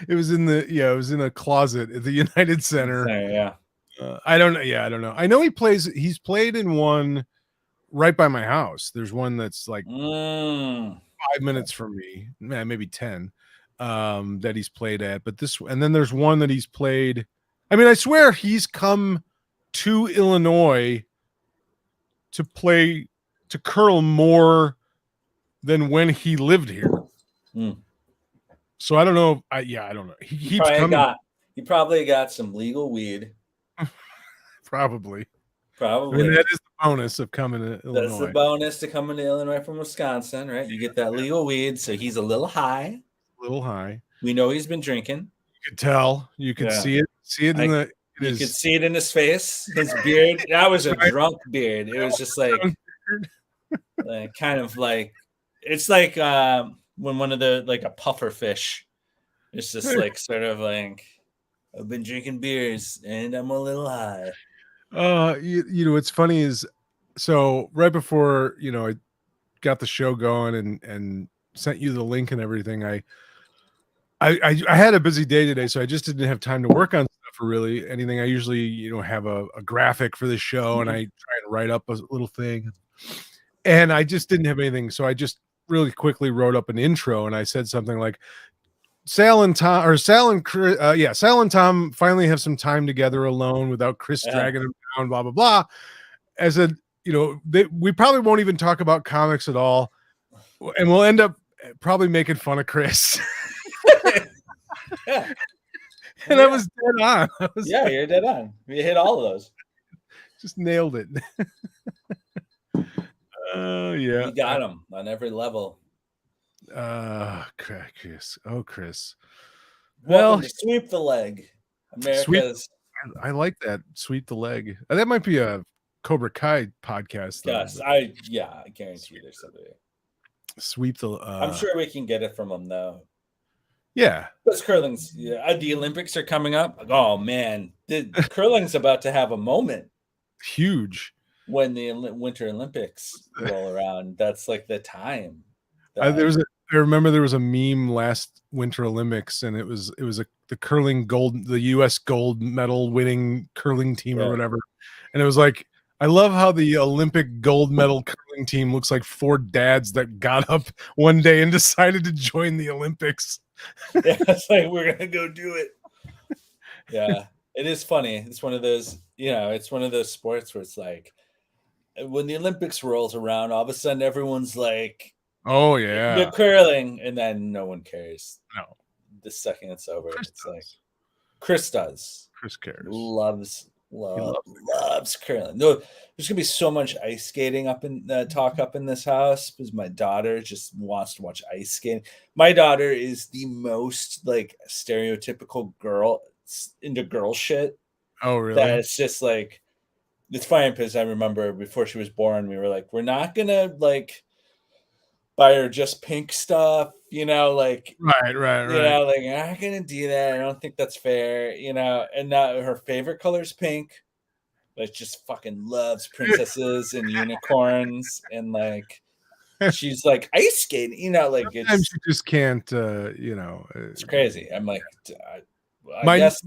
It was in a closet at the United Center. Yeah. I don't know. Yeah, I don't know. I know he's played in one right by my house. There's one that's like 5 minutes from me, maybe 10, that he's played at. But and then there's one that he's played. I mean, I swear he's come to Illinois to curl more than when he lived here. So I don't know. I don't know. He keeps coming. He probably got some legal weed. Probably. I mean, that is the bonus of coming to Illinois. That's the bonus to coming to Illinois from Wisconsin, right? You get that legal weed, so he's a little high. little high. We know he's been drinking. You could tell. You could Yeah. see it. See it in the. You could see it in his face, his beard. That was a drunk beard. It was just like kind of like it's like when one of the like a puffer fish. It's just like sort of like I've been drinking beers and I'm a little high. You know what's funny is so right before I got the show going and sent you the link and everything. I had a busy day today, so I just didn't have time to work on stuff or really anything. I usually have a graphic for the show and I try and write up a little thing, and I just didn't have anything, so I just really quickly wrote up an intro and I said something like Sal and Tom Sal and Tom finally have some time together alone without Chris dragging them down, blah blah blah. As a we probably won't even talk about comics at all, and we'll end up probably making fun of Chris. Yeah. And I was dead on. You're dead on. You hit all of those. Just nailed it. Yeah. You got him on every level. Chris. Oh, Chris. Welcome to Sweep the Leg. America's. I like that. Sweep the leg. That might be a Cobra Kai podcast. Yes, I guarantee there's something. Sweep the. I'm sure we can get it from them though. Yeah, because curling's the Olympics are coming up. Oh man, the curling's about to have a moment. Huge. When the Winter Olympics roll around, that's like the time. I remember there was a meme last Winter Olympics, and it was the curling gold, the U.S. gold medal winning curling team or whatever, and it was like, I love how the Olympic gold medal curling team looks like four dads that got up one day and decided to join the Olympics. Yeah, it's like we're gonna go do it. Yeah, it is funny. It's one of those, it's one of those sports where it's like when the Olympics rolls around, all of a sudden everyone's like, "Oh yeah, the curling," and then no one cares. No, the second it's over, Chris it's does. like Chris does. Chris cares. Loves curling. No, there's gonna be so much ice skating up in this house because my daughter just wants to watch ice skating. My daughter is the most like stereotypical girl into girl shit. Oh really? That it's just like, it's funny because I remember before she was born, we were like, we're not gonna like buy her just pink stuff, like right. like you're not gonna do that. I don't think that's fair, and now her favorite color is pink, but just fucking loves princesses and unicorns, and like she's like ice skating, like sometimes you just can't, it's crazy. I'm like, I guess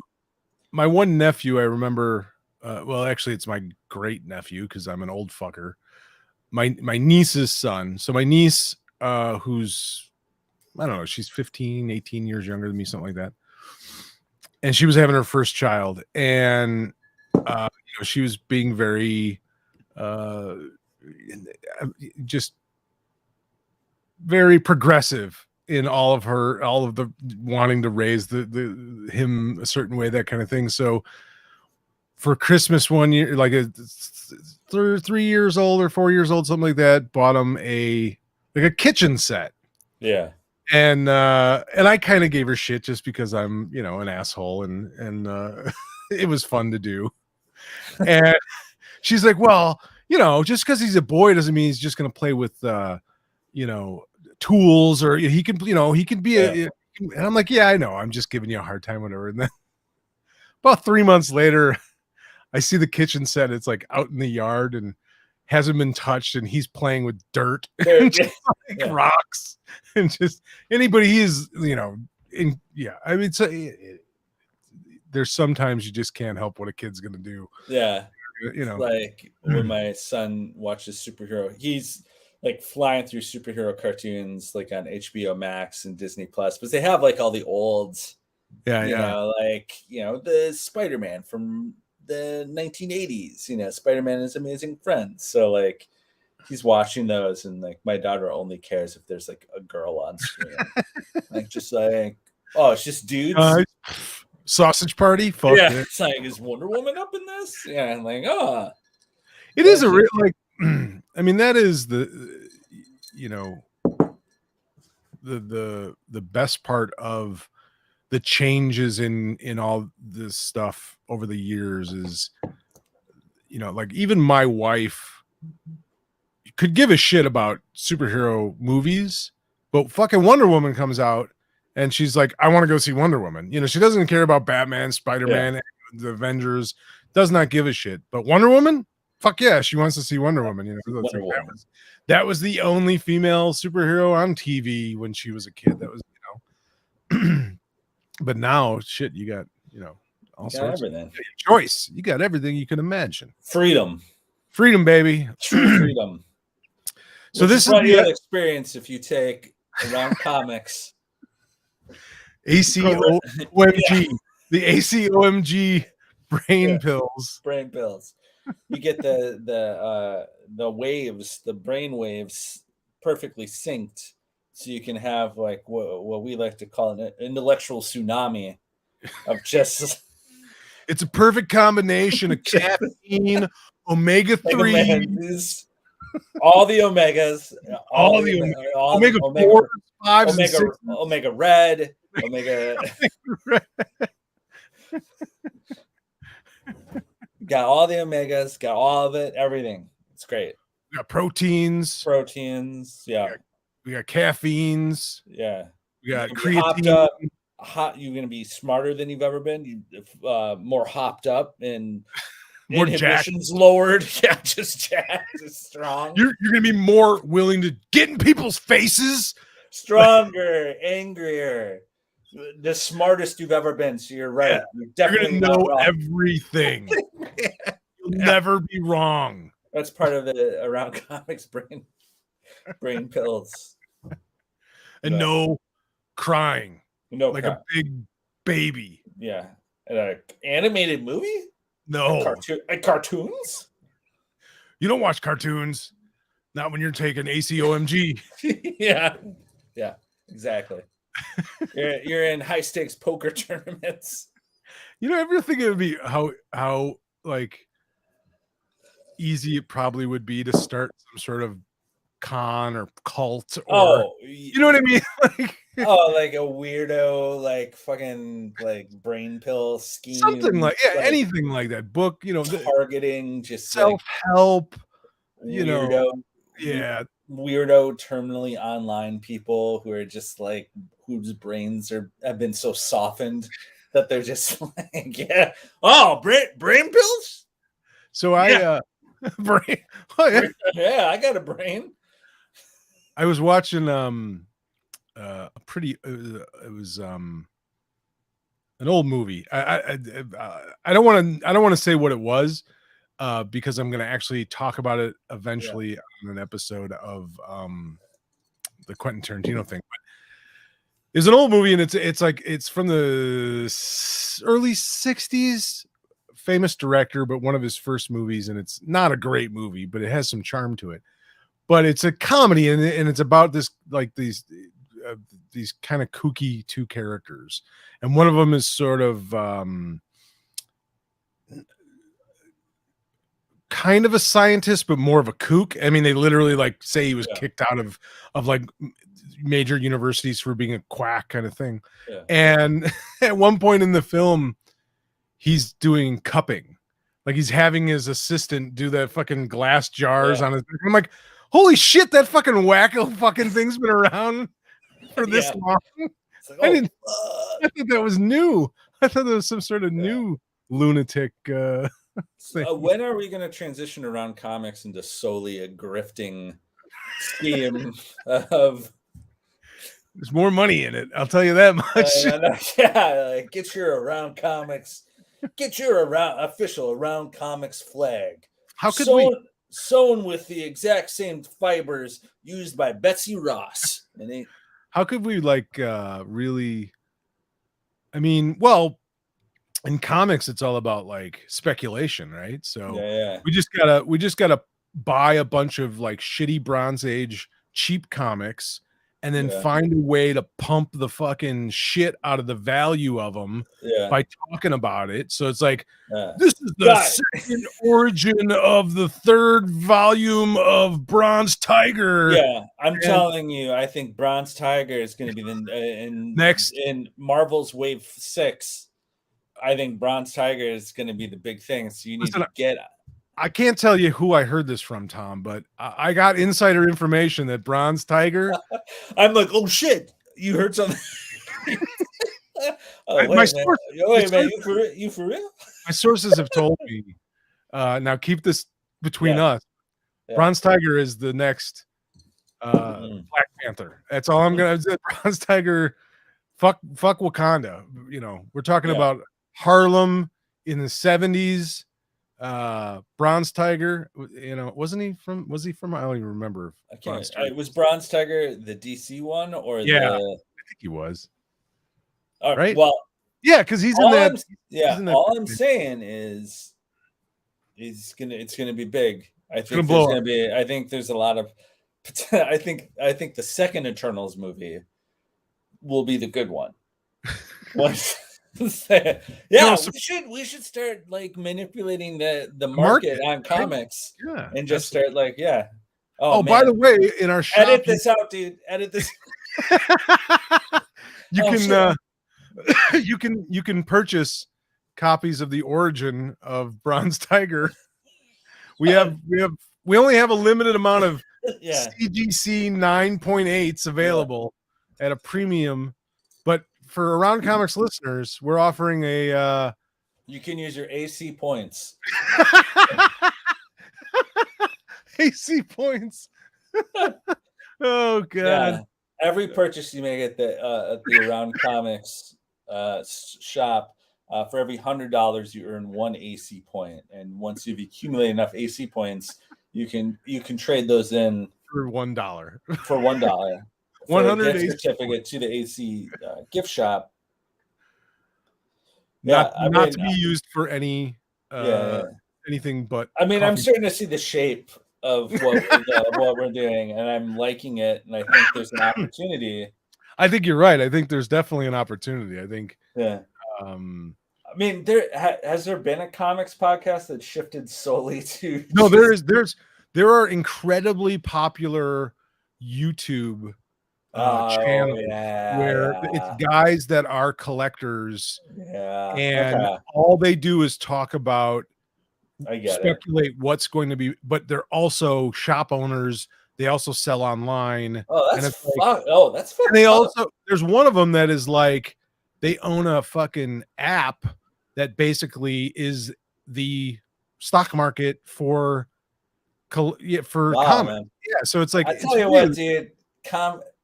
my one nephew, I remember, well, actually it's my great nephew because I'm an old fucker. My niece's son. So my niece, who's, I don't know, she's 15, 18 years younger than me, something like that. And she was having her first child. And, she was being very, just very progressive in all of the wanting to raise him a certain way, that kind of thing. So for Christmas one year, like 3 years old or 4 years old, something like that, bought him a kitchen set. Yeah. And I kind of gave her shit just because I'm, an asshole, and it was fun to do. And she's like, well, just because he's a boy doesn't mean he's just going to play with, tools, or he can be and I'm like, yeah, I know, I'm just giving you a hard time, whatever. And then about 3 months later, I see the kitchen set. It's like out in the yard and hasn't been touched, and he's playing with dirt and just rocks, and just anybody he's, I mean, so there's sometimes you just can't help what a kid's gonna do. Yeah. Like when my son watches superhero, he's like flying through superhero cartoons like on HBO Max and Disney Plus, but they have like all the olds. Like the Spider-Man from the 1980s, Spider-Man is Amazing Friends. So like he's watching those, and like my daughter only cares if there's like a girl on screen. Like just like, oh, it's just dudes. Sausage party. Fuck yeah, it. It's like, is Wonder Woman up in this? Yeah, I'm like, oh, it is a real, like, I mean, that is the the best part of the changes in all this stuff over the years is, like even my wife could give a shit about superhero movies, but fucking Wonder Woman comes out and she's like, I want to go see Wonder Woman. She doesn't care about Batman, Spider-Man, the Avengers, does not give a shit. But Wonder Woman, fuck yeah, she wants to see Wonder Woman. Wonder Woman. That was the only female superhero on TV when she was a kid. That was, but now shit, you got, all sorts everything. Choice. You got everything you can imagine. Freedom, baby. true freedom. So this is the experience if you take Around Comics. ACOMG, the ACOMG brain pills. Brain pills. You get the waves, the brain waves, perfectly synced, so you can have like what we like to call an intellectual tsunami of just. It's a perfect combination of caffeine, omega-3. All the omegas, all the omega 4, 5, omega red, omega. Got all the omegas, got all of it, everything. It's great. We got proteins. Yeah. We got caffeines. Yeah. We got creatine. You're gonna be smarter than you've ever been. More hopped up and. More inhibitions lowered. Yeah, just jacked, just strong. You're gonna be more willing to get in people's faces. Stronger, angrier, the smartest you've ever been. So you're right. Yeah. You're gonna know everything. You'll never be wrong. That's part of the Around Comics brain pills. And no crying. No, like a big baby. Yeah, an animated movie. No. Cartoons? You don't watch cartoons. Not when you're taking ACOMG. Yeah, exactly. You're in high stakes poker tournaments. Ever think it would be how like easy it probably would be to start some sort of con or cult or you know what I mean? Like a weirdo, like fucking like brain pill scheme, something like anything like that. Book, targeting just self-help, weirdo, weirdo terminally online people who are just like whose brains have been so softened that they're just like brain pills. So brain. Yeah, I got a brain. I was watching it was an old movie. I don't want to say what it was because I'm going to actually talk about it eventually on an episode of the Quentin Tarantino thing. But it's an old movie and it's from the early 60s, famous director, but one of his first movies, and it's not a great movie, but it has some charm to it. But it's a comedy, and it's about this like these kind of kooky two characters, and one of them is sort of kind of a scientist, but more of a kook. I mean, they literally like say he was kicked out of like major universities for being a quack kind of thing. Yeah. And at one point in the film, he's doing cupping, like he's having his assistant do that fucking glass jars on his. I'm like, holy shit, that fucking wacko fucking thing's been around for this long. Like, I thought that was new. I thought there was some sort of new lunatic thing. When are we going to transition Around Comics into solely a grifting scheme of... There's more money in it, I'll tell you that much. Like, get your Around Comics, get your official Around Comics flag. How could we... Sewn with the exact same fibers used by Betsy Ross. How could we really? I mean, well, in comics, it's all about like speculation, right? So we just gotta buy a bunch of like shitty Bronze Age cheap comics and then find a way to pump the fucking shit out of the value of them by talking about it. So it's like, this is the second origin of the third volume of Bronze Tiger. Yeah, I'm telling you, I think Bronze Tiger is going to be next in Marvel's Wave 6. I think Bronze Tiger is going to be the big thing. So you need to get. I can't tell you who I heard this from, Tom, but I got insider information that Bronze Tiger. I'm like, oh shit, you heard something. You for real? My sources have told me. Now keep this between us. Yeah. Bronze Tiger is the next Black Panther. That's all I'm gonna say. Bronze Tiger, fuck Wakanda. You know, we're talking about Harlem in the 70s. Bronze Tiger, you know, was he from I don't even remember. It was Bronze Tiger the DC one or I think he was. Right? Well, yeah, because he's in that. All I'm saying is it's gonna be big. I think there's gonna be. I think there's a lot of. I think the second Eternals movie will be the good one. We should start like manipulating the market on comics and just start like by the way, in our shop, edit this out, dude. Edit this. You can purchase copies of the origin of Bronze Tiger. We only have a limited amount of CGC 9.8s available at a premium, but for Around Comics listeners, we're offering a. You can use your AC points. AC points. Oh god! Yeah. Every purchase you make at the Around Comics shop, for every $100 you earn 1 AC point, and once you've accumulated enough AC points, you can trade those in for $1. For $1. 100 gift certificate to the AC gift shop. Not to be used for any anything but. I mean, I'm starting to see the shape of what we're doing, and I'm liking it, and I think there's an opportunity. I think you're right. I think there's definitely an opportunity. I think. Yeah. I mean, has there been a comics podcast that shifted solely to? No, there are incredibly popular YouTube channel where it's guys that are collectors and all they do is talk about speculate what's going to be, but they're also shop owners. They also sell online. That's fun. And they also, there's one of them that is like they own a fucking app that basically is the stock market for comics. Yeah, so it's like, I tell you what, dude,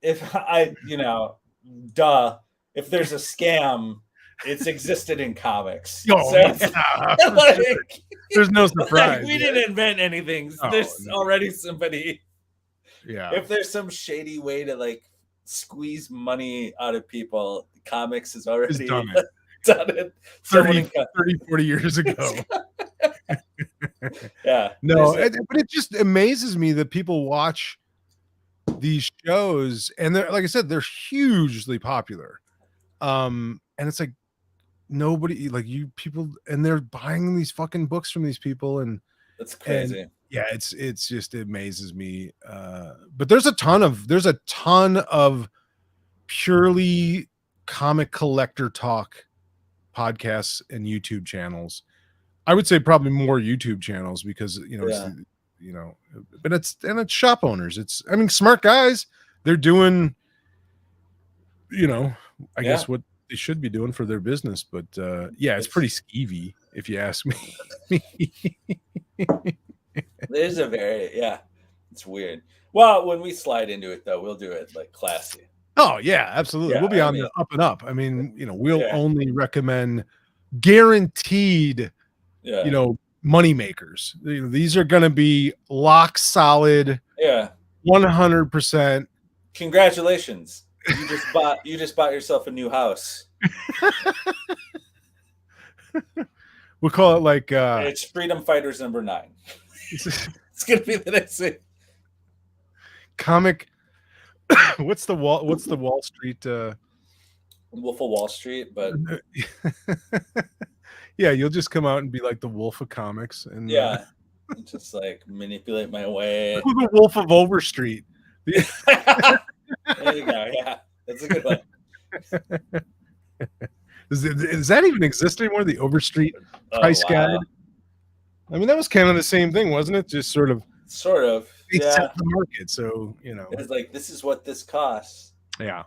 if there's a scam, it's existed in comics. There's no surprise. We didn't invent anything. There's already somebody. Yeah. If there's some shady way to like squeeze money out of people, comics has already done it 30, 40 years ago. Yeah. No, but it just amazes me that people watch these shows and they're, like I said, they're hugely popular. And it's like nobody, like you people, and they're buying these fucking books from these people, and that's crazy. And, yeah, it's just, it amazes me. But there's a ton of purely comic collector talk podcasts and YouTube channels. I would say probably more YouTube channels because but it's shop owners. It's, I mean, smart guys. They're doing, I guess what they should be doing for their business. But it's pretty skeevy if you ask me. There's it's weird. Well, when we slide into it though, we'll do it like classy. Oh yeah, absolutely. We'll be on the up and up. I mean, we'll only recommend guaranteed, money makers. These are going to be lock solid. Yeah. 100%. Congratulations. You just bought yourself a new house. We'll call it like it's Freedom Fighters number 9. It's gonna be the next thing. Comic What's the Wall Street? Wolf of Wall Street, but Yeah, you'll just come out and be like the Wolf of Comics, and yeah, just like manipulate my way. the Wolf of Overstreet. There you go. Yeah, that's a good one. Does that even exist anymore? The Overstreet price guide. I mean, that was kind of the same thing, wasn't it? Just sort of. They set the market, so it's like, this is what this costs. Yeah.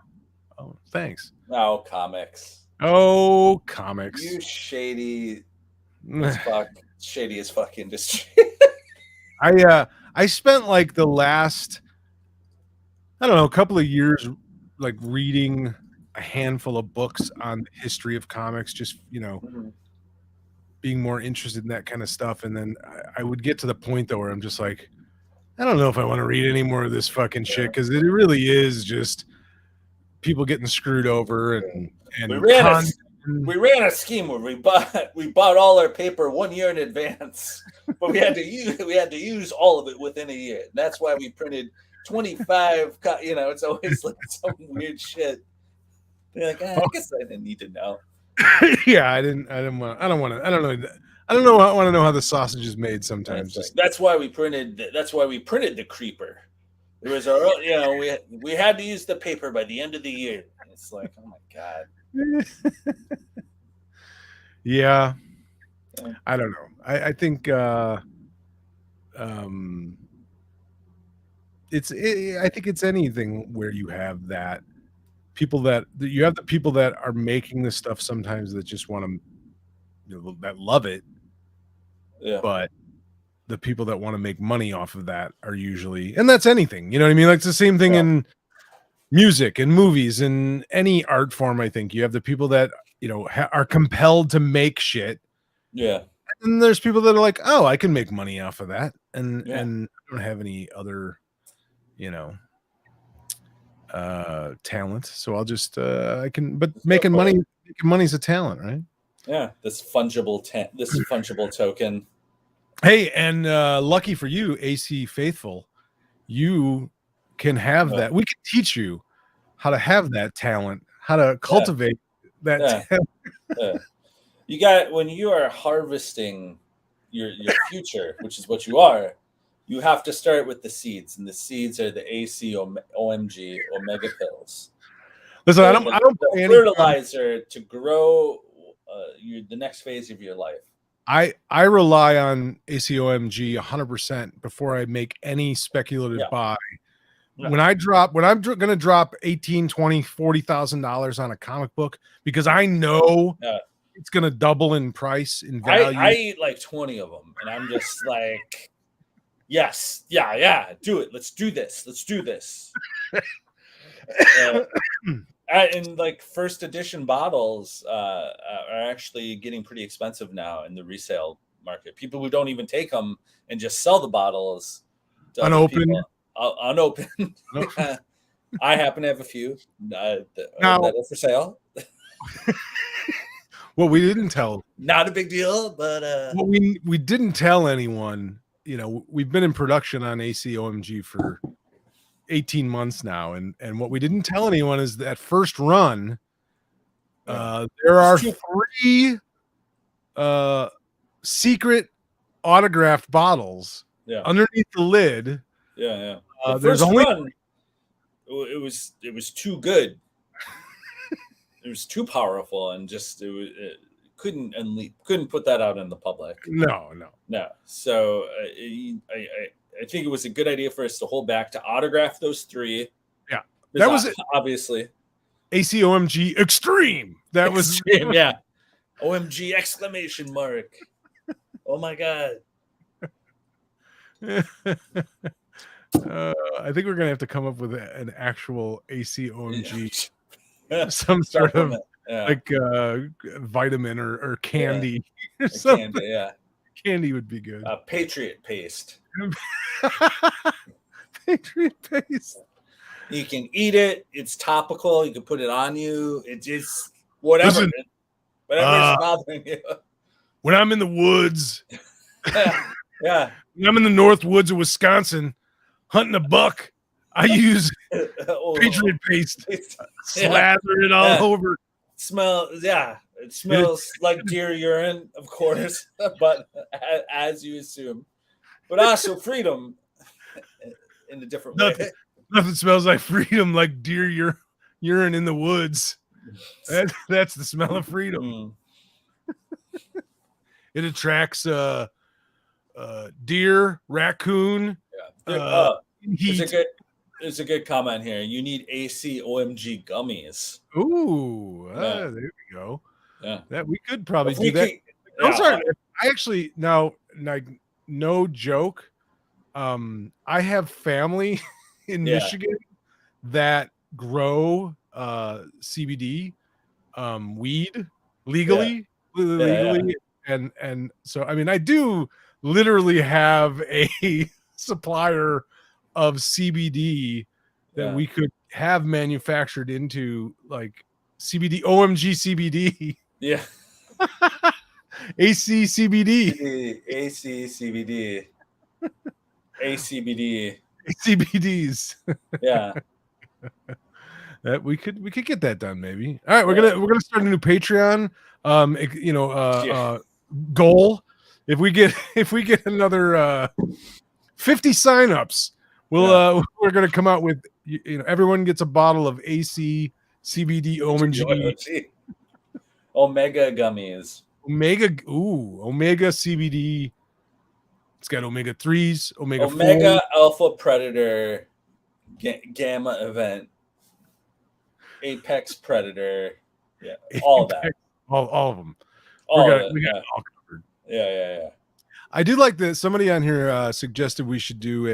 Oh, thanks. Oh, comics. Oh, comics. You shady as fuck industry. I spent like the last, I don't know, a couple of years like reading a handful of books on the history of comics, just being more interested in that kind of stuff. And then I would get to the point though where I'm just like, I don't know if I want to read any more of this fucking shit, because it really is just people getting screwed over. And we ran a scheme where we bought all our paper 1 year in advance, but we had to use all of it within a year. And that's why we printed 25. It's always like some weird shit. They're like, I guess I didn't need to know. Yeah, I don't want to know how the sausage is made sometimes. That's why we printed the Creeper. It was we had to use the paper by the end of the year. And it's like, oh my god. Yeah. I don't know. I think I think it's anything where you have that people that you have the people that are making the stuff sometimes that just want to, that love it. Yeah. But the people that want to make money off of that are usually, and that's anything, you know what I mean? Like it's the same thing in music and movies and any art form. I think you have the people that, are compelled to make shit. Yeah. And there's people that are like, oh, I can make money off of that. And I don't have any other, talent. So I'll just, making money's a talent, right? Yeah. This fungible token. Hey, and lucky for you, AC Faithful, you can have that. We can teach you how to have that talent, how to cultivate that talent. You got, when you are harvesting your future, which is what you are, you have to start with the seeds, and the seeds are the AC OMG Omega pills. Listen, I don't play any fertilizer to grow the next phase of your life. I rely on ACOMG 100% before I make any speculative buy. Yeah. When I'm going to drop $18,000, $20,000, $40,000 on a comic book, because I know it's going to double in price, in value. I eat like 20 of them, and I'm just like, yes, do it. Let's do this. And like first edition bottles are actually getting pretty expensive now in the resale market. People who don't even take them and just sell the bottles unopened. I happen to have a few that are for sale. Well, we didn't tell. Not a big deal, but well, we didn't tell anyone. We've been in production on ACOMG for 18 months now, and what we didn't tell anyone is that first run there are 3 secret autographed bottles underneath the lid. The there's first only run, it was too good. It was too powerful, and just it couldn't put that out in the public. No. So I think it was a good idea for us to hold back, to autograph those 3. Yeah, that was it. Obviously. ACOMG Extreme. That was Extreme, yeah. OMG exclamation mark. Oh my god. I think we're gonna have to come up with an actual ACOMG, some sort of like vitamin or candy. Or something. Candy, Candy would be good. Patriot paste. Patriot paste. You can eat it. It's topical. You can put it on you. It's just whatever. Listen, whatever's bothering you. When I'm in the woods, yeah. When I'm in the north woods of Wisconsin hunting a buck, I use Oh, Patriot paste, yeah. slather it all Yeah. over. It smells like deer urine, of course, but as you assume, but also freedom in a different way. Nothing smells like freedom like deer urine in the woods. That's the smell of freedom. It attracts deer, raccoon. Heat. There's a good comment here. You need AC OMG gummies. Ooh, there we go. Yeah, that we could probably do that. Those are. I actually now, like, no joke. I have family in Michigan that grow CBD weed legally, and so I mean I do literally have a supplier of CBD that we could have manufactured into like CBD OMG CBD. Yeah. AC CBD. AC CBD. ACBD. CBDs. Yeah. That we could get that done maybe. All right, we're gonna start a new Patreon goal. If we get another 50 signups, we're gonna come out with everyone gets a bottle of AC CBD OMG Omega gummies. Omega CBD. It's got omega 3s, omega 4, alpha predator, gamma event, apex predator, all that, all of them. We got it all covered. Yeah. I do like that somebody on here suggested we should do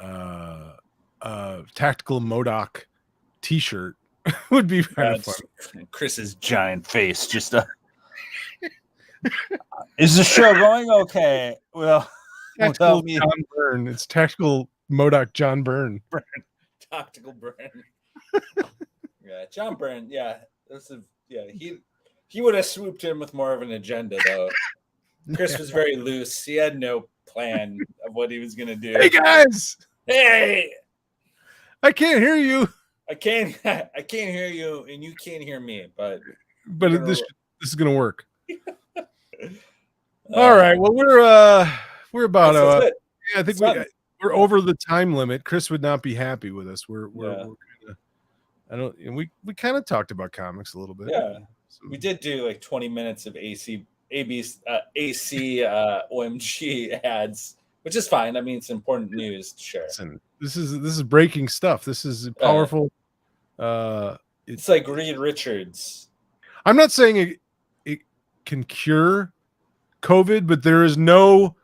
a tactical Modoc t-shirt. Would be kind of fun. Chris's giant face just is the show going okay? Well, tactical John Byrne. It's tactical Modoc John Byrne. Tactical Byrne. Yeah, John Byrne. Yeah, he would have swooped in with more of an agenda though. Chris was very loose. He had no plan of what he was gonna do. Hey guys. Hey. I can't hear you. I can't hear you, and you can't hear me. But this is gonna work. All right. Well, we're about I think we're over the time limit. Chris would not be happy with us. We're we kind of talked about comics a little bit. Yeah, so we did do like 20 minutes of AC OMG ads, which is fine. I mean, it's important news to share. Listen, this is breaking stuff. This is powerful. It's like Reed Richards. I'm not saying it can cure COVID, but there is no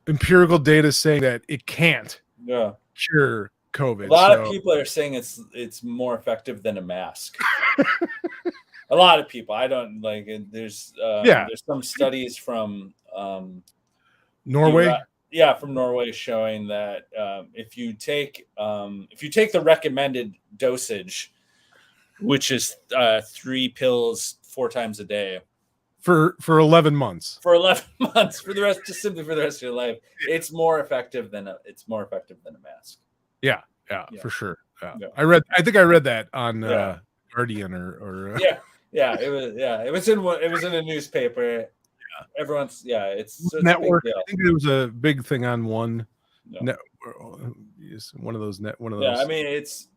empirical data saying that it can't cure COVID. A lot of people are saying it's more effective than a mask. A lot of people. I don't like. There's some studies from Norway. From Norway showing that if you take the recommended dosage, which is 3 pills 4 times a day for 11 months. For 11 months, for the rest of your life, it's more effective than a mask. Yeah, for sure. Yeah. I think I read that on Guardian or it was in a newspaper. Everyone's it's network. I think there was a big thing on one one of those. I mean it's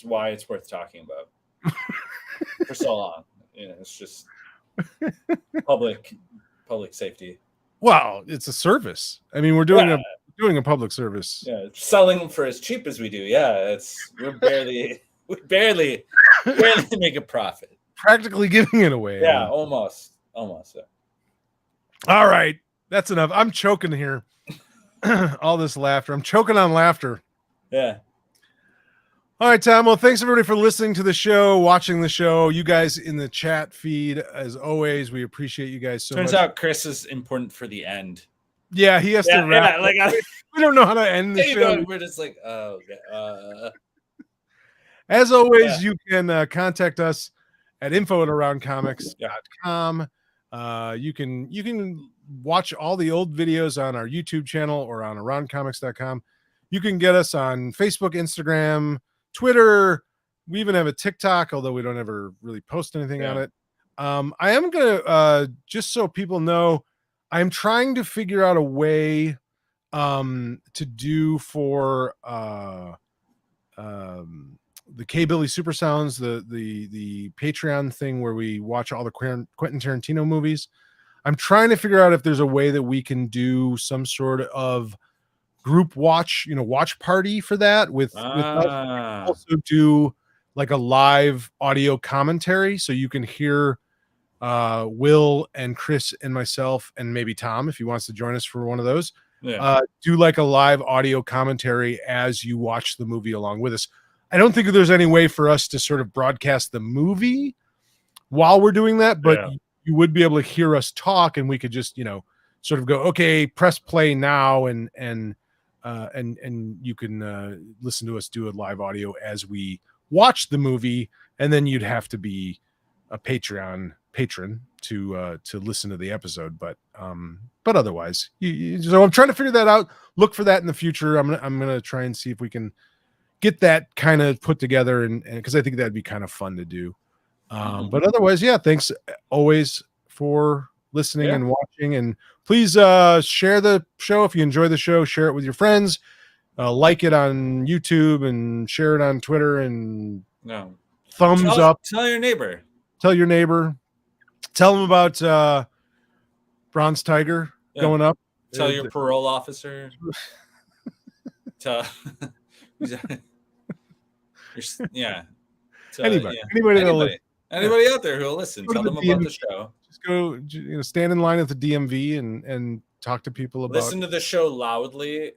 why it's worth talking about for so long. It's just public safety. Well, it's a service. I mean, we're doing a public service. Yeah, selling them for as cheap as we do. Yeah, we barely make a profit. Practically giving it away. Yeah, almost. Yeah. All right, that's enough. I'm choking here. All this laughter. I'm choking on laughter. Yeah. All right, Tom. Well, thanks everybody for listening to the show, watching the show. You guys in the chat feed, as always, we appreciate you guys so much. Turns out Chris is important for the end. Yeah, he has to wrap. We don't know how to end the show. We're just like, As always, you can contact us at info@aroundcomics.com. You can watch all the old videos on our YouTube channel or on aroundcomics.com. You can get us on Facebook, Instagram, Twitter. We even have a TikTok, although we don't ever really post anything on it. I am gonna just so people know, I'm trying to figure out a way to do for the K Billy Super Sounds, the Patreon thing where we watch all the Quentin Tarantino movies. I'm trying to figure out if there's a way that we can do some sort of group watch, watch party for that with us. Also do like a live audio commentary so you can hear Will and Chris and myself and maybe Tom, if he wants to join us for one of those, do like a live audio commentary as you watch the movie along with us. I don't think there's any way for us to sort of broadcast the movie while we're doing that, but you would be able to hear us talk, and we could just, sort of go, okay, press play now, and you can listen to us do a live audio as we watch the movie, and then you'd have to be a patron to listen to the episode, but otherwise, so I'm trying to figure that out. Look for that in the future. I'm gonna try and see if we can get that kind of put together, and because I think that'd be kind of fun to do. But otherwise, thanks always for listening and watching, and please share the show if you enjoy the show. Share it with your friends, like it on YouTube, and share it on Twitter, and thumbs up. Tell your neighbor. Tell them about Bronze Tiger going up. Tell your parole officer. Tell anybody out there who will listen. Tell them about the show. Just go, stand in line at the DMV and talk to people about. Listen to the show loudly,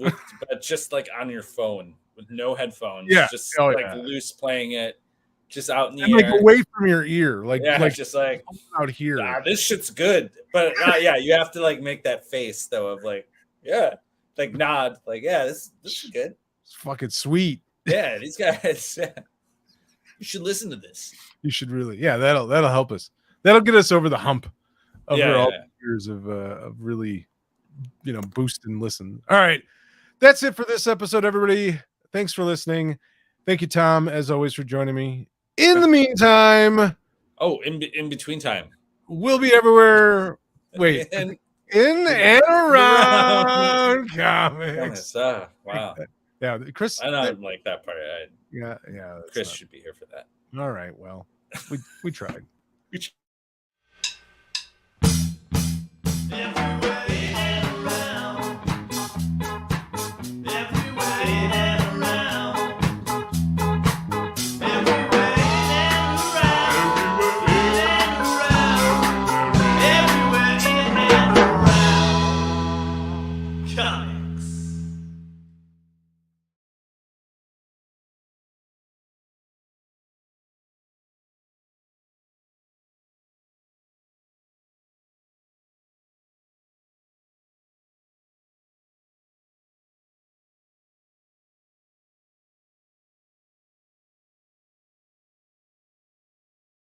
but just like on your phone with no headphones. Just loose playing it, just out in the air, like away from your ear, like just like out here. This shit's good, but you have to like make that face though of like nod, like this is good. It's fucking sweet. Yeah, these guys. You should listen to this. You should really, that'll help us. That'll get us over the hump of all the years of really, boost and listen. All right, that's it for this episode, everybody. Thanks for listening. Thank you, Tom, as always, for joining me. In the meantime, in between time, we'll be everywhere. Wait, in and around comics. Wow. Yeah, Chris. I don't like that part. Chris should be here for that. All right. Well, we tried. Comics.